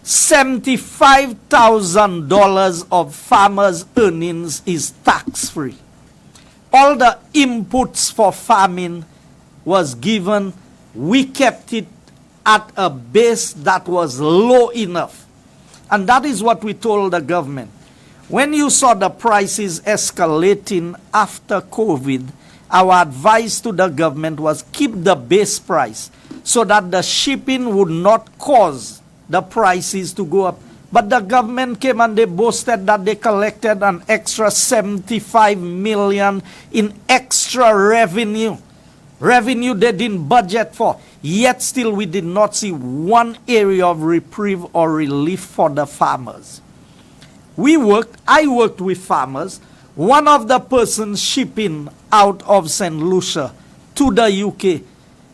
$75,000 of farmers' earnings is tax-free. All the inputs for farming was given. We kept it at a base that was low enough. And that is what we told the government. When you saw the prices escalating after COVID, our advice to the government was keep the base price so that the shipping would not cause the prices to go up. But the government came and they boasted that they collected an extra 75 million in extra revenue. Revenue they didn't budget for. Yet still we did not see one area of reprieve or relief for the farmers. I worked with farmers. One of the persons shipping out of Saint Lucia to the UK,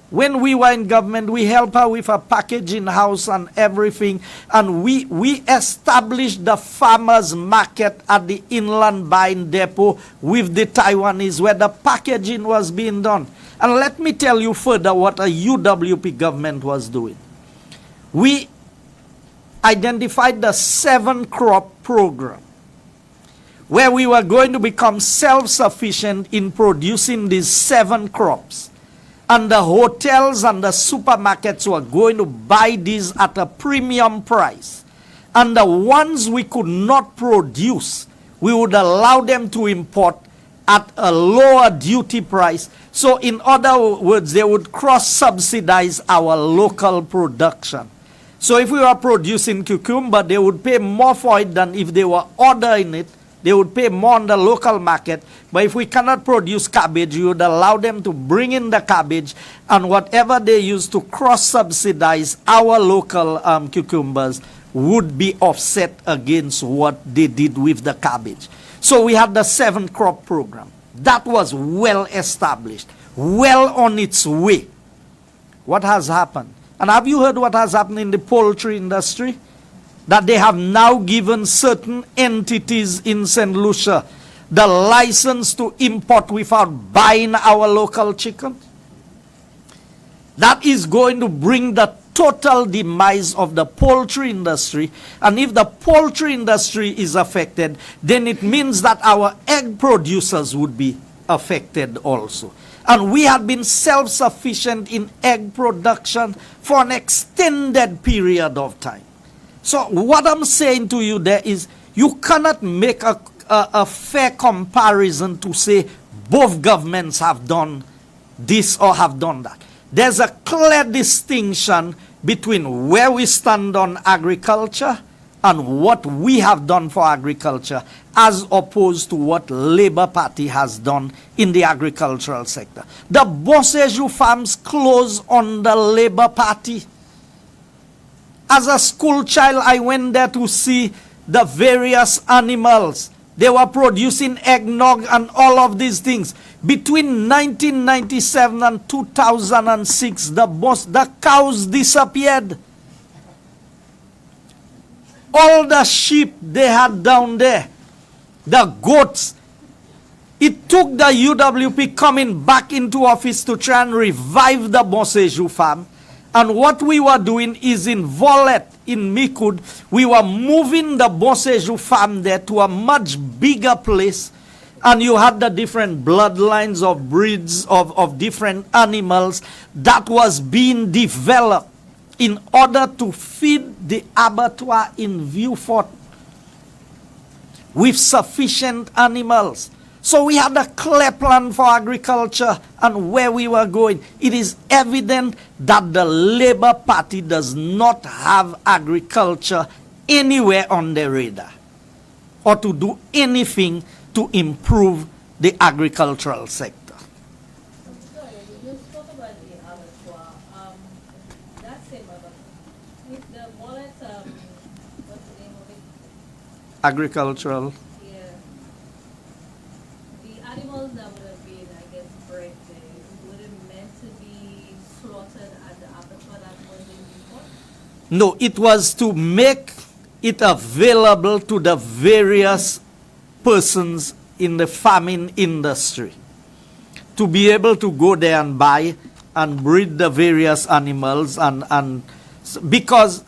when we were in government, we helped her with a packaging house and everything. And we established the farmers market at the inland buying depot with the Taiwanese where the packaging was being done. And let me tell you further what a UWP government was doing. We identified the 7-crop program where we were going to become self-sufficient in producing these 7 crops. And the hotels and the supermarkets were going to buy these at a premium price. And the ones we could not produce, we would allow them to import at a lower duty price. So in other words, they would cross-subsidize our local production. So if we were producing cucumber, they would pay more for it than if they were ordering it. They would pay more on the local market. But if we cannot produce cabbage, we would allow them to bring in the cabbage, and whatever they use to cross-subsidize our local cucumbers would be offset against what they did with the cabbage. So we had the 7-crop program. That was well established, well on its way. What has happened? And have you heard what has happened in the poultry industry? That they have now given certain entities in Saint Lucia the license to import without buying our local chicken. That is going to bring the total demise of the poultry industry. And if the poultry industry is affected, then it means that our egg producers would be affected also. And we had been self-sufficient in egg production for an extended period of time. So what I'm saying to you there is, you cannot make a fair comparison to say both governments have done this or have done that. There's a clear distinction between where we stand on agriculture and what we have done for agriculture, as opposed to what Labour Party has done in the agricultural sector. The Bosseju farms closed on the Labour Party. As a school child, I went there to see the various animals. They were producing eggnog and all of these things. Between 1997 and 2006, the cows disappeared. All the sheep they had down there, the goats. It took the UWP coming back into office to try and revive the Bosseju farm. And what we were doing is in Volet, in Mikud, we were moving the Bosseju farm there to a much bigger place. And you had the different bloodlines of breeds of different animals that was being developed in order to feed the abattoir in Vieux-Fort with sufficient animals. So we had a clear plan for agriculture and where we were going. It is evident that the Labour Party does not have agriculture anywhere on their radar or to do anything to improve the agricultural sector.
Sorry, you spoke about the abattoir. That same abattoir, with the wallet, what's the name of it?
Agricultural.
Yeah. The animals that would have been, I guess, bred there, would it meant to be slaughtered at the abattoir that was in Newport?
No, it was to make it available to the various persons in the farming industry to be able to go there and buy and breed the various animals and because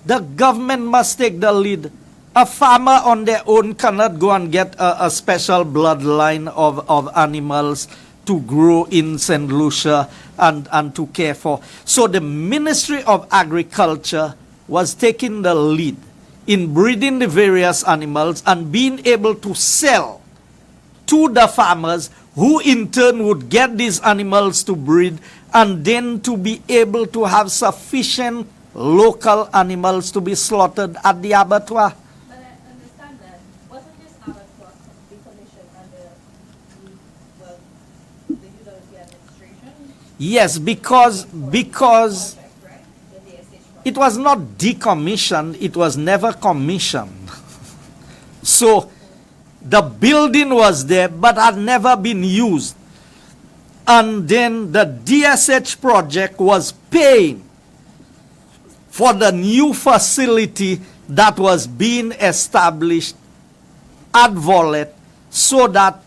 the government must take the lead. A farmer on their own cannot go and get a special bloodline of animals to grow in Saint Lucia and to care for. So the Ministry of Agriculture was taking the lead in breeding the various animals and being able to sell to the farmers who in turn would get these animals to breed and then to be able to have sufficient local animals to be slaughtered at the abattoir.
But I understand that. Wasn't this abattoir decommissioned under the UWP administration?
Yes, because
Project, right? The DSH project.
it was not decommissioned, it was never commissioned. So the building was there but had never been used. And then the DSH project was paying for the new facility that was being established at Volet so that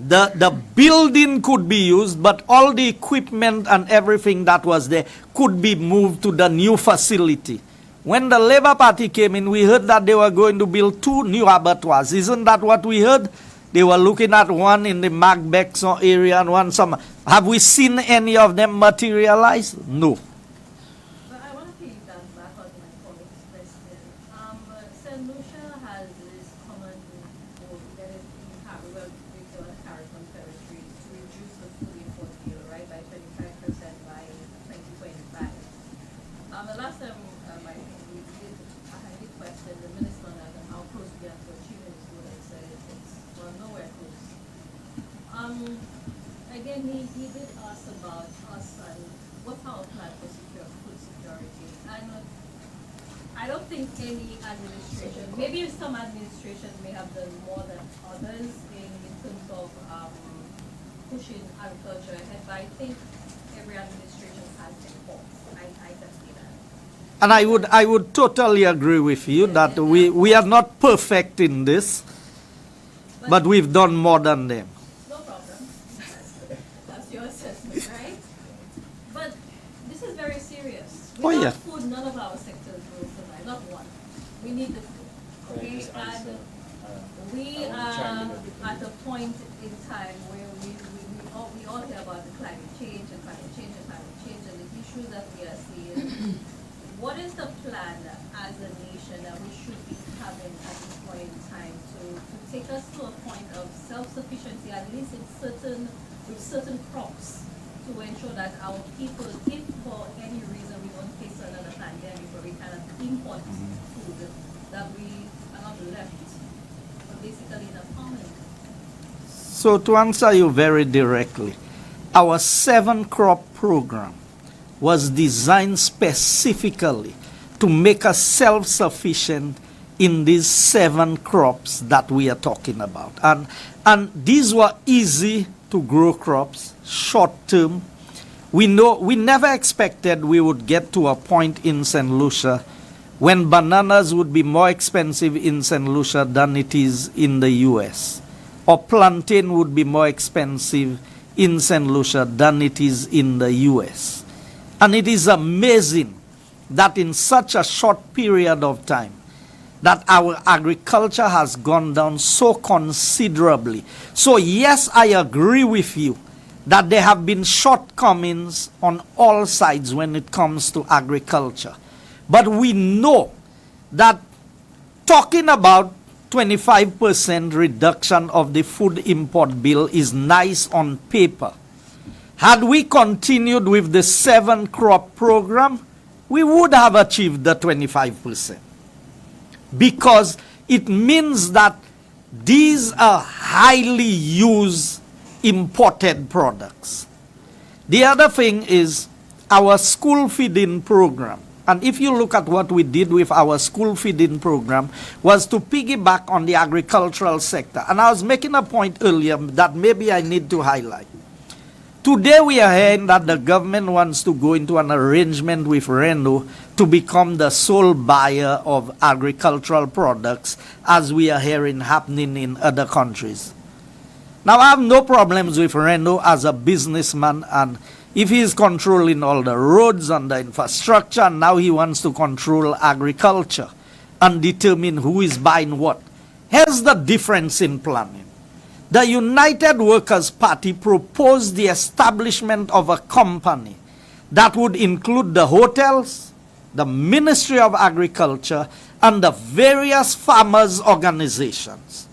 the building could be used, but all the equipment and everything that was there could be moved to the new facility. When the Labour Party came in, we heard that they were going to build 2 new abattoirs. Isn't that what we heard? They were looking at one in the Macbexon area and one somewhere. Have we seen any of them materialize? No.
But I want to piggyback back on my colleague's question. Saint Lucia has this common goal that is with the Caribbean territories to reduce the food import bill, right, by 25% by 2025. The last time I did question the minister on that and how close we are to achieving this goal, and said it's nowhere close. Again, he did ask about us and what's our plan for food security. And I don't think any administration, maybe some administrations may have done more than others in terms of pushing agriculture ahead, but I think every administration has their faults. I can see that.
And I would totally agree with you that we are not perfect in this, but we've done more than them.
No problem. That's your assessment, right? But this is very serious.
Oh,
Without
yeah.
food, none of our sectors will survive. Not one. We need the food. Okay? And we are at a point in time where we all hear about the climate change and the issues that we are seeing. What is the plan as a nation that we should be having at this point in time to take us to a point of self-sufficiency, at least with certain crops, to ensure that our people, if for any reason we won't face another pandemic where we cannot import food, that we are not left basically in a famine?
So to answer you very directly, our 7-crop program was designed specifically to make us self-sufficient in these 7 crops that we are talking about. And these were easy to grow crops, short term. We never expected we would get to a point in Saint Lucia when bananas would be more expensive in Saint Lucia than it is in the US, or plantain would be more expensive in Saint Lucia than it is in the US. And it is amazing that in such a short period of time, that our agriculture has gone down so considerably. So yes, I agree with you that there have been shortcomings on all sides when it comes to agriculture. But we know that talking about 25% reduction of the food import bill is nice on paper. Had we continued with the 7-crop program, we would have achieved the 25%. Because it means that these are highly used imported products. The other thing is our school feeding program. And if you look at what we did with our school feeding program, was to piggyback on the agricultural sector. And I was making a point earlier that maybe I need to highlight. Today we are hearing that the government wants to go into an arrangement with Renault to become the sole buyer of agricultural products, as we are hearing happening in other countries. Now, I have no problems with Renault as a businessman, and if he is controlling all the roads and the infrastructure, and now he wants to control agriculture and determine who is buying what. Here's the difference in planning. The United Workers' Party proposed the establishment of a company that would include the hotels, the Ministry of Agriculture, and the various farmers' organizations.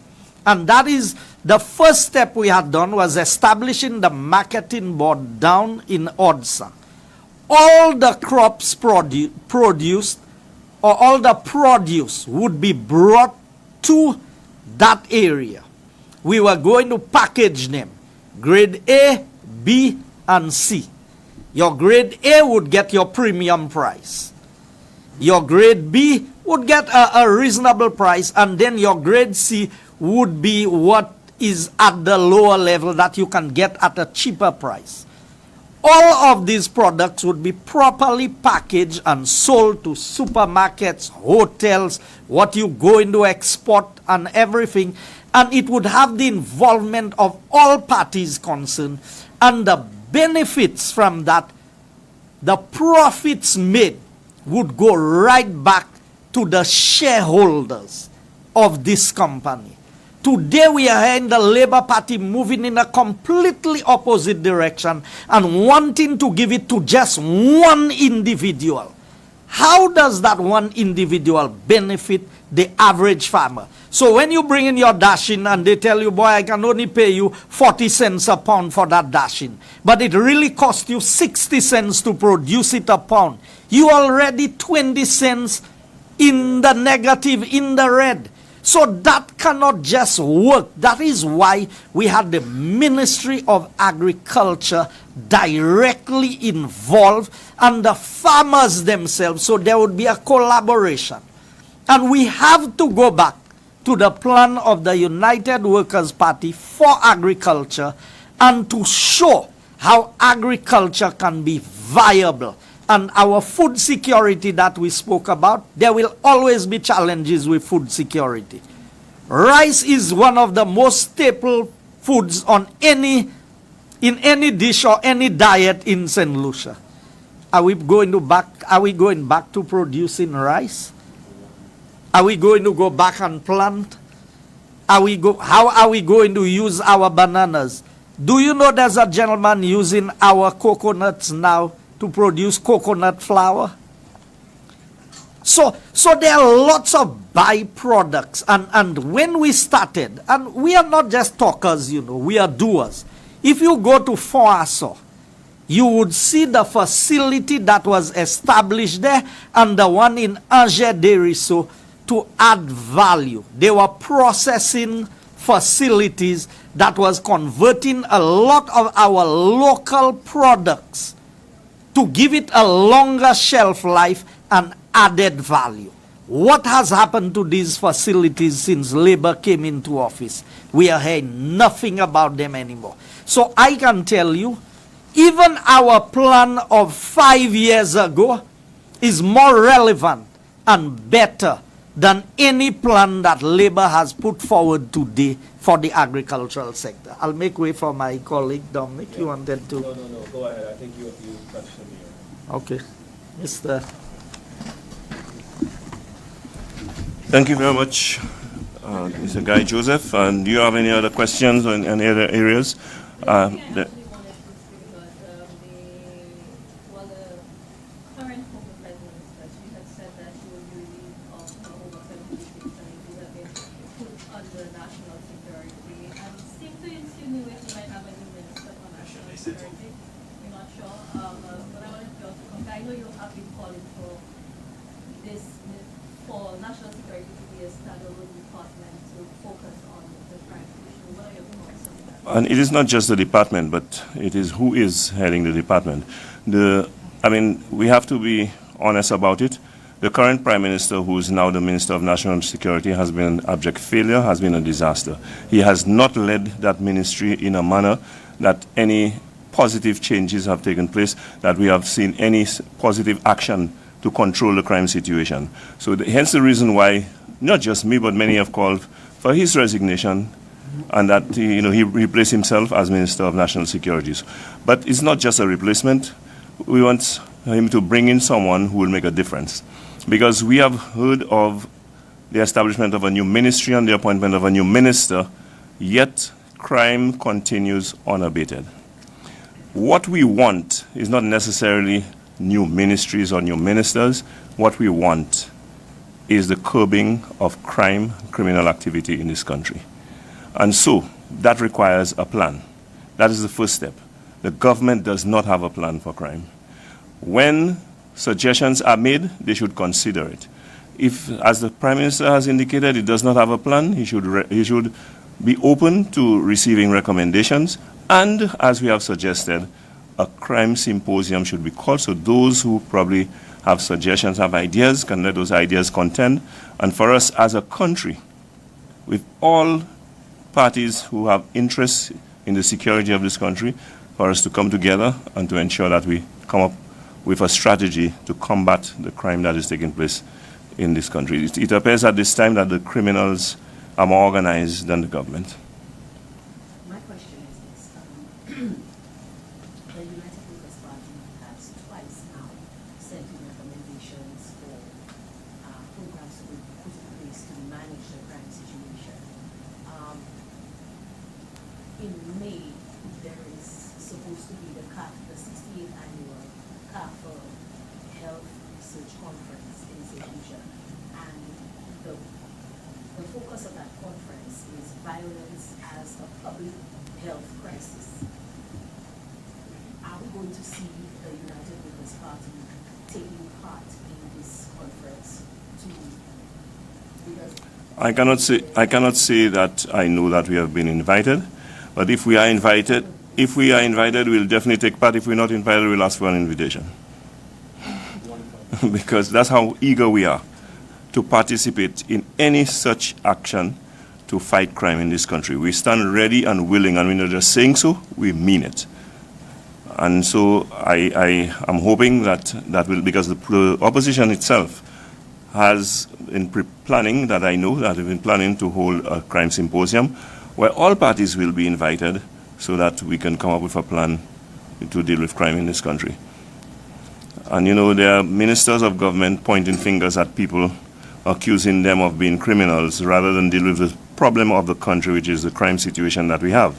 And that is the first step we had done, was establishing the marketing board down in Odsa. All the crops produced, or all the produce, would be brought to that area. We were going to package them, grade A, B, and C. Your grade A would get your premium price. Your grade B would get a reasonable price, and then your grade C would be what is at the lower level that you can get at a cheaper price. All of these products would be properly packaged and sold to supermarkets, hotels, what you go into export and everything. And it would have the involvement of all parties concerned. And the benefits from that, the profits made, would go right back to the shareholders of this company. Today we are hearing the Labour Party moving in a completely opposite direction and wanting to give it to just one individual. How does that one individual benefit the average farmer? So when you bring in your dashing and they tell you, boy, I can only pay you 40 cents a pound for that dashing, but it really costs you 60 cents to produce it a pound, you already 20 cents in the negative, in the red. So that cannot just work. That is why we had the Ministry of Agriculture directly involved and the farmers themselves, so there would be a collaboration. And we have to go back to the plan of the United Workers' Party for agriculture and to show how agriculture can be viable. And our food security that we spoke about, there will always be challenges with food security. Rice is one of the most staple foods in any dish or any diet in Saint Lucia. Are we going back to producing rice? Are we going to go back and plant? How are we going to use our bananas? Do you know there's a gentleman using our coconuts now to produce coconut flour? So there are lots of byproducts. And when we started, and we are not just talkers, we are doers. If you go to Foasso, you would see the facility that was established there and the one in Angers-Derisso to add value. They were processing facilities that was converting a lot of our local products to give it a longer shelf life and added value. What has happened to these facilities since Labour came into office? We are hearing nothing about them anymore. So I can tell you, even our plan of 5 years ago is more relevant and better than any plan that Labour has put forward today for the agricultural sector. I'll make way for my colleague Dominic. You wanted to?
No, go ahead. I think you touched on me.
Okay. Mr.
Thank you very much, Mr. Guy Joseph. And do you have any other questions on any other areas?
I
That-
actually wanted to speak about the current Home Affairs Ministers. You had said that you will be relieved of over 76 and you have been put under national security. And seem to insinuate you might have a new minister for national security. We're not sure. But I wanted to also compare. I know you have been calling for national security to be a standalone department to focus on the crime issue. What are your thoughts on that?
And it is not just the department, but it is who is heading the department. We have to be honest about it. The current Prime Minister, who is now the Minister of National Security, has been an abject failure, has been a disaster. He has not led that ministry in a manner that any positive changes have taken place, that we have seen any positive action to control the crime situation. So hence the reason why, not just me, but many have called for his resignation and that he replaced himself as Minister of National Security. But it's not just a replacement. We want him to bring in someone who will make a difference. Because we have heard of the establishment of a new ministry and the appointment of a new minister, yet crime continues unabated. What we want is not necessarily new ministries or new ministers. What we want is the curbing of crime, criminal activity in this country. And so that requires a plan. That is the first step. The government does not have a plan for crime. When suggestions are made, they should consider it. If, as the Prime Minister has indicated, he does not have a plan, he should be open to receiving recommendations. And as we have suggested, a crime symposium should be called, so those who probably have suggestions, have ideas, can let those ideas contend. And for us as a country, with all parties who have interests in the security of this country, for us to come together and to ensure that we come up with a strategy to combat the crime that is taking place in this country. It appears at this time that the criminals are more organized than the government.
My question is this. The United Workers' Party has twice now sent in recommendations for programs to be put in place to manage the crime situation. In May, there is supposed to be the 68th annual CAFA Health Research Conference in Saint Lucia. And the focus of that conference is violence as a public health crisis. Are we going to see the United Workers' Party taking part in this conference because
I cannot say that I know that we have been invited, but if we are invited, we'll definitely take part. If we're not invited, we'll ask for an invitation. Because that's how eager we are to participate in any such action to fight crime in this country. We stand ready and willing, and we're not just saying so, we mean it. And so I am hoping that will, because the opposition itself has been planning, that I know that they've been planning to hold a crime symposium where all parties will be invited so that we can come up with a plan to deal with crime in this country. And there are ministers of government pointing fingers at people, accusing them of being criminals rather than deal with the problem of the country, which is the crime situation that we have.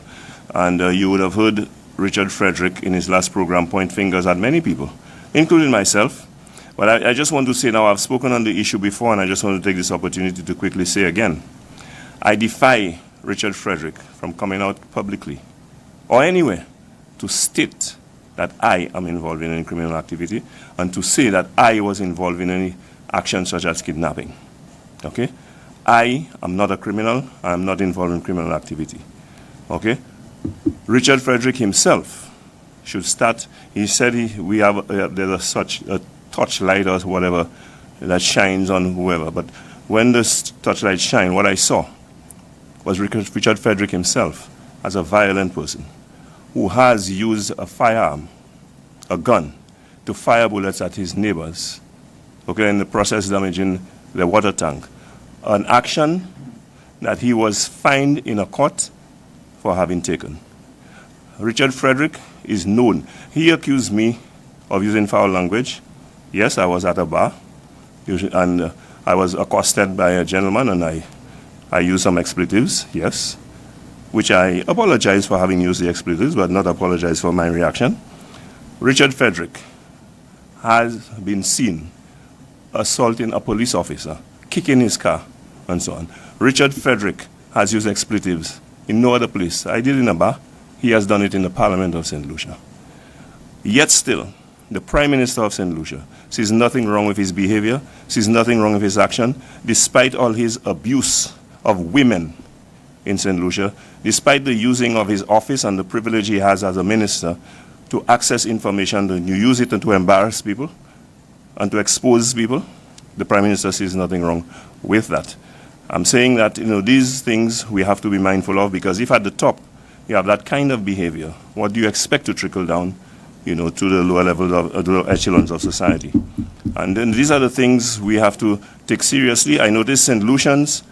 And you would have heard Richard Frederick in his last program point fingers at many people, including myself. But I just want to say now, I've spoken on the issue before, and I just want to take this opportunity to quickly say again, I defy Richard Frederick from coming out publicly or anywhere to state that I am involved in any criminal activity and to say that I was involved in any action such as kidnapping. Okay? I am not a criminal. I am not involved in criminal activity. Okay? Richard Frederick himself should start. He said there's such a torchlight or whatever that shines on whoever. But when this torchlight shined, what I saw was Richard Frederick himself as a violent person who has used a firearm, a gun, to fire bullets at his neighbors, okay, in the process damaging the water tank. An action that he was fined in a court for having taken. Richard Frederick is known. He accused me of using foul language. Yes, I was at a bar, and I was accosted by a gentleman and I used some expletives, yes, which I apologize for having used the expletives, but not apologize for my reaction. Richard Frederick has been seen assaulting a police officer, kicking his car, and so on. Richard Frederick has used expletives in no other place. I did in a bar. He has done it in the Parliament of Saint Lucia. Yet still, the Prime Minister of Saint Lucia sees nothing wrong with his behavior, sees nothing wrong with his action, despite all his abuse of women in Saint Lucia, despite the using of his office and the privilege he has as a minister to access information, and you use it to embarrass people and to expose people. The Prime Minister sees nothing wrong with that. I'm saying that, these things we have to be mindful of, because if at the top you have that kind of behavior, what do you expect to trickle down, to the lower levels of the lower echelons of society? And then these are the things we have to take seriously. I notice St. Lucians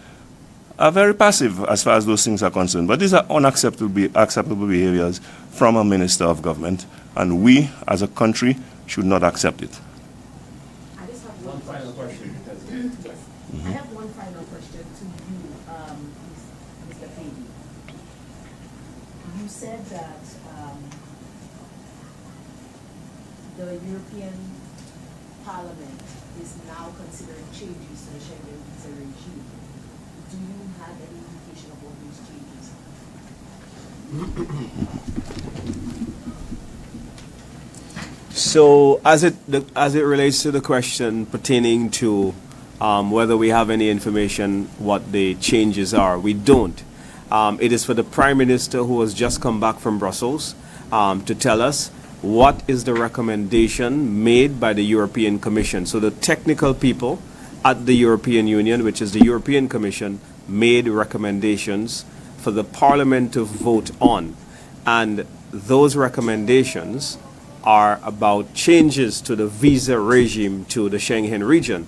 are very passive as far as those things are concerned, but these are acceptable behaviors from a minister of government, and we as a country should not accept it.
I just have one final question. Yes. I have one final question to you, Mr. Fedee. You said that the European Parliament is now considering changes to the Schengen visa regime. Do you have any indication of what those changes are?
So as it relates to the question pertaining to whether we have any information what the changes are, we don't. It is for the Prime Minister, who has just come back from Brussels, to tell us what is the recommendation made by the European Commission. So the technical people at the European Union, which is the European Commission, made recommendations for the Parliament to vote on. And those recommendations are about changes to the visa regime to the Schengen region.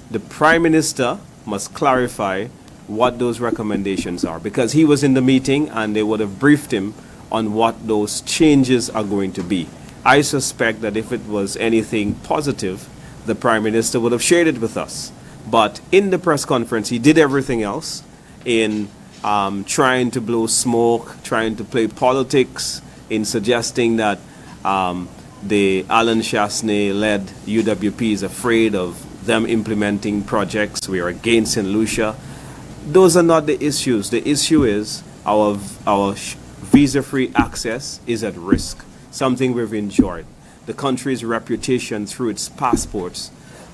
The Prime Minister must clarify what those recommendations are, because he was in the meeting and they would have briefed him on what those changes are going to be. I suspect that if it was anything positive, the Prime Minister would have shared it with us. But in the press conference, he did everything else in trying to blow smoke, trying to play politics, in suggesting that the Alan Chasney-led UWP is afraid of them implementing projects. We are against Saint Lucia. Those are not the issues. The issue is our visa-free access is at risk, something we've enjoyed. The country's reputation through its passports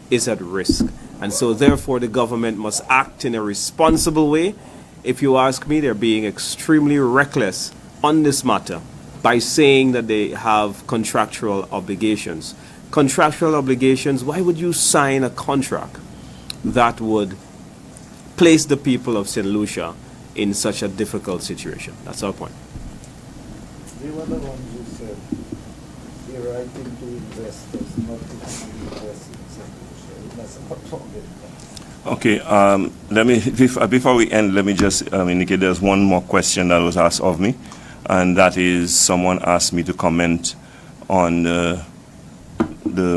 is at risk. And so therefore the government must act in a responsible way. If you ask me, they're being extremely reckless on this matter by saying that they have contractual obligations. Contractual obligations, why would you sign a contract that would place the people of St. Lucia in such a difficult situation? That's our point.
They were the ones who said they're writing to investors not to come and invest in St. Lucia. That's not wrong.
Okay, let me, before we end, let me just indicate there's one more question that was asked of me, and that is someone asked me to comment on the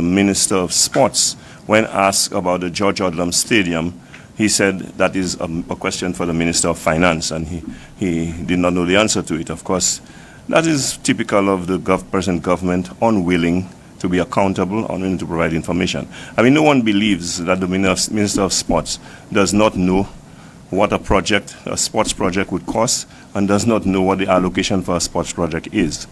Minister of Sports. When asked about the George Odlum Stadium, he said that is a question for the Minister of Finance, and he did not know the answer to it. Of course, that is typical of the present government, unwilling to be accountable, unwilling to provide information. I mean, no one believes that the Minister of Sports does not know what a sports project would cost, and does not know what the allocation for a sports project is.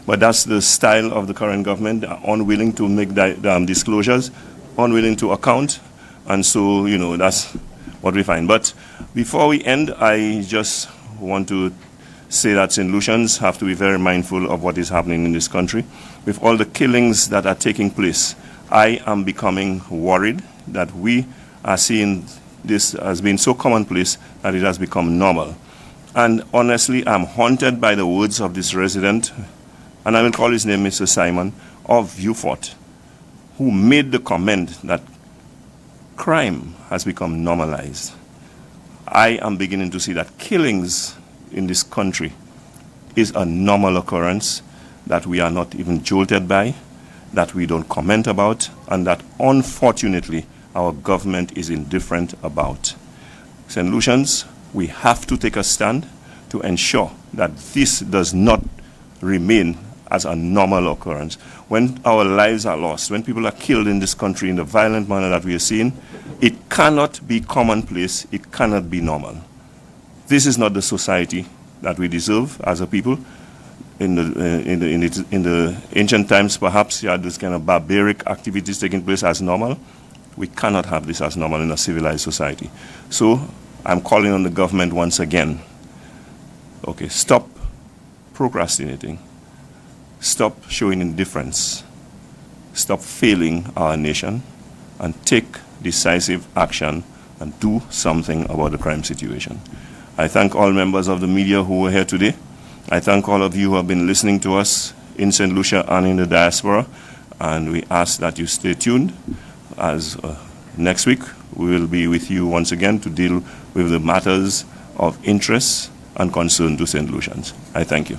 But that's the style of the current government, unwilling to make disclosures, unwilling to account, and so, that's what we find. But before we end, I just want to say that St. Lucians have to be very mindful of what is happening in this country. With all the killings that are taking place, I am becoming worried that we are seeing this as being so commonplace that it has become normal. And honestly, I'm haunted by the words of this resident, and I will call his name Mr. Simon, of Beaufort, who made the comment that crime has become normalized. I am beginning to see that killings in this country is a normal occurrence that we are not even jolted by, that we don't comment about, and that unfortunately our government is indifferent about. St. Lucians, we have to take a stand to ensure that this does not remain as a normal occurrence. When our lives are lost, when people are killed in this country in the violent manner that we are seeing, it cannot be commonplace, it cannot be normal. This is not the society that we deserve as a people. In the ancient times, perhaps you had this kind of barbaric activities taking place as normal. We cannot have this as normal in a civilized society. So I'm calling on the government once again. Okay, stop procrastinating. Stop showing indifference. Stop failing our nation and take decisive action and do something about the crime situation. I thank all members of the media who were here today. I thank all of you who have been listening to us in St. Lucia and in the diaspora. And we ask that you stay tuned, as next week we will be with you once again to deal with the matters of interest and concern to St. Lucians. I thank you.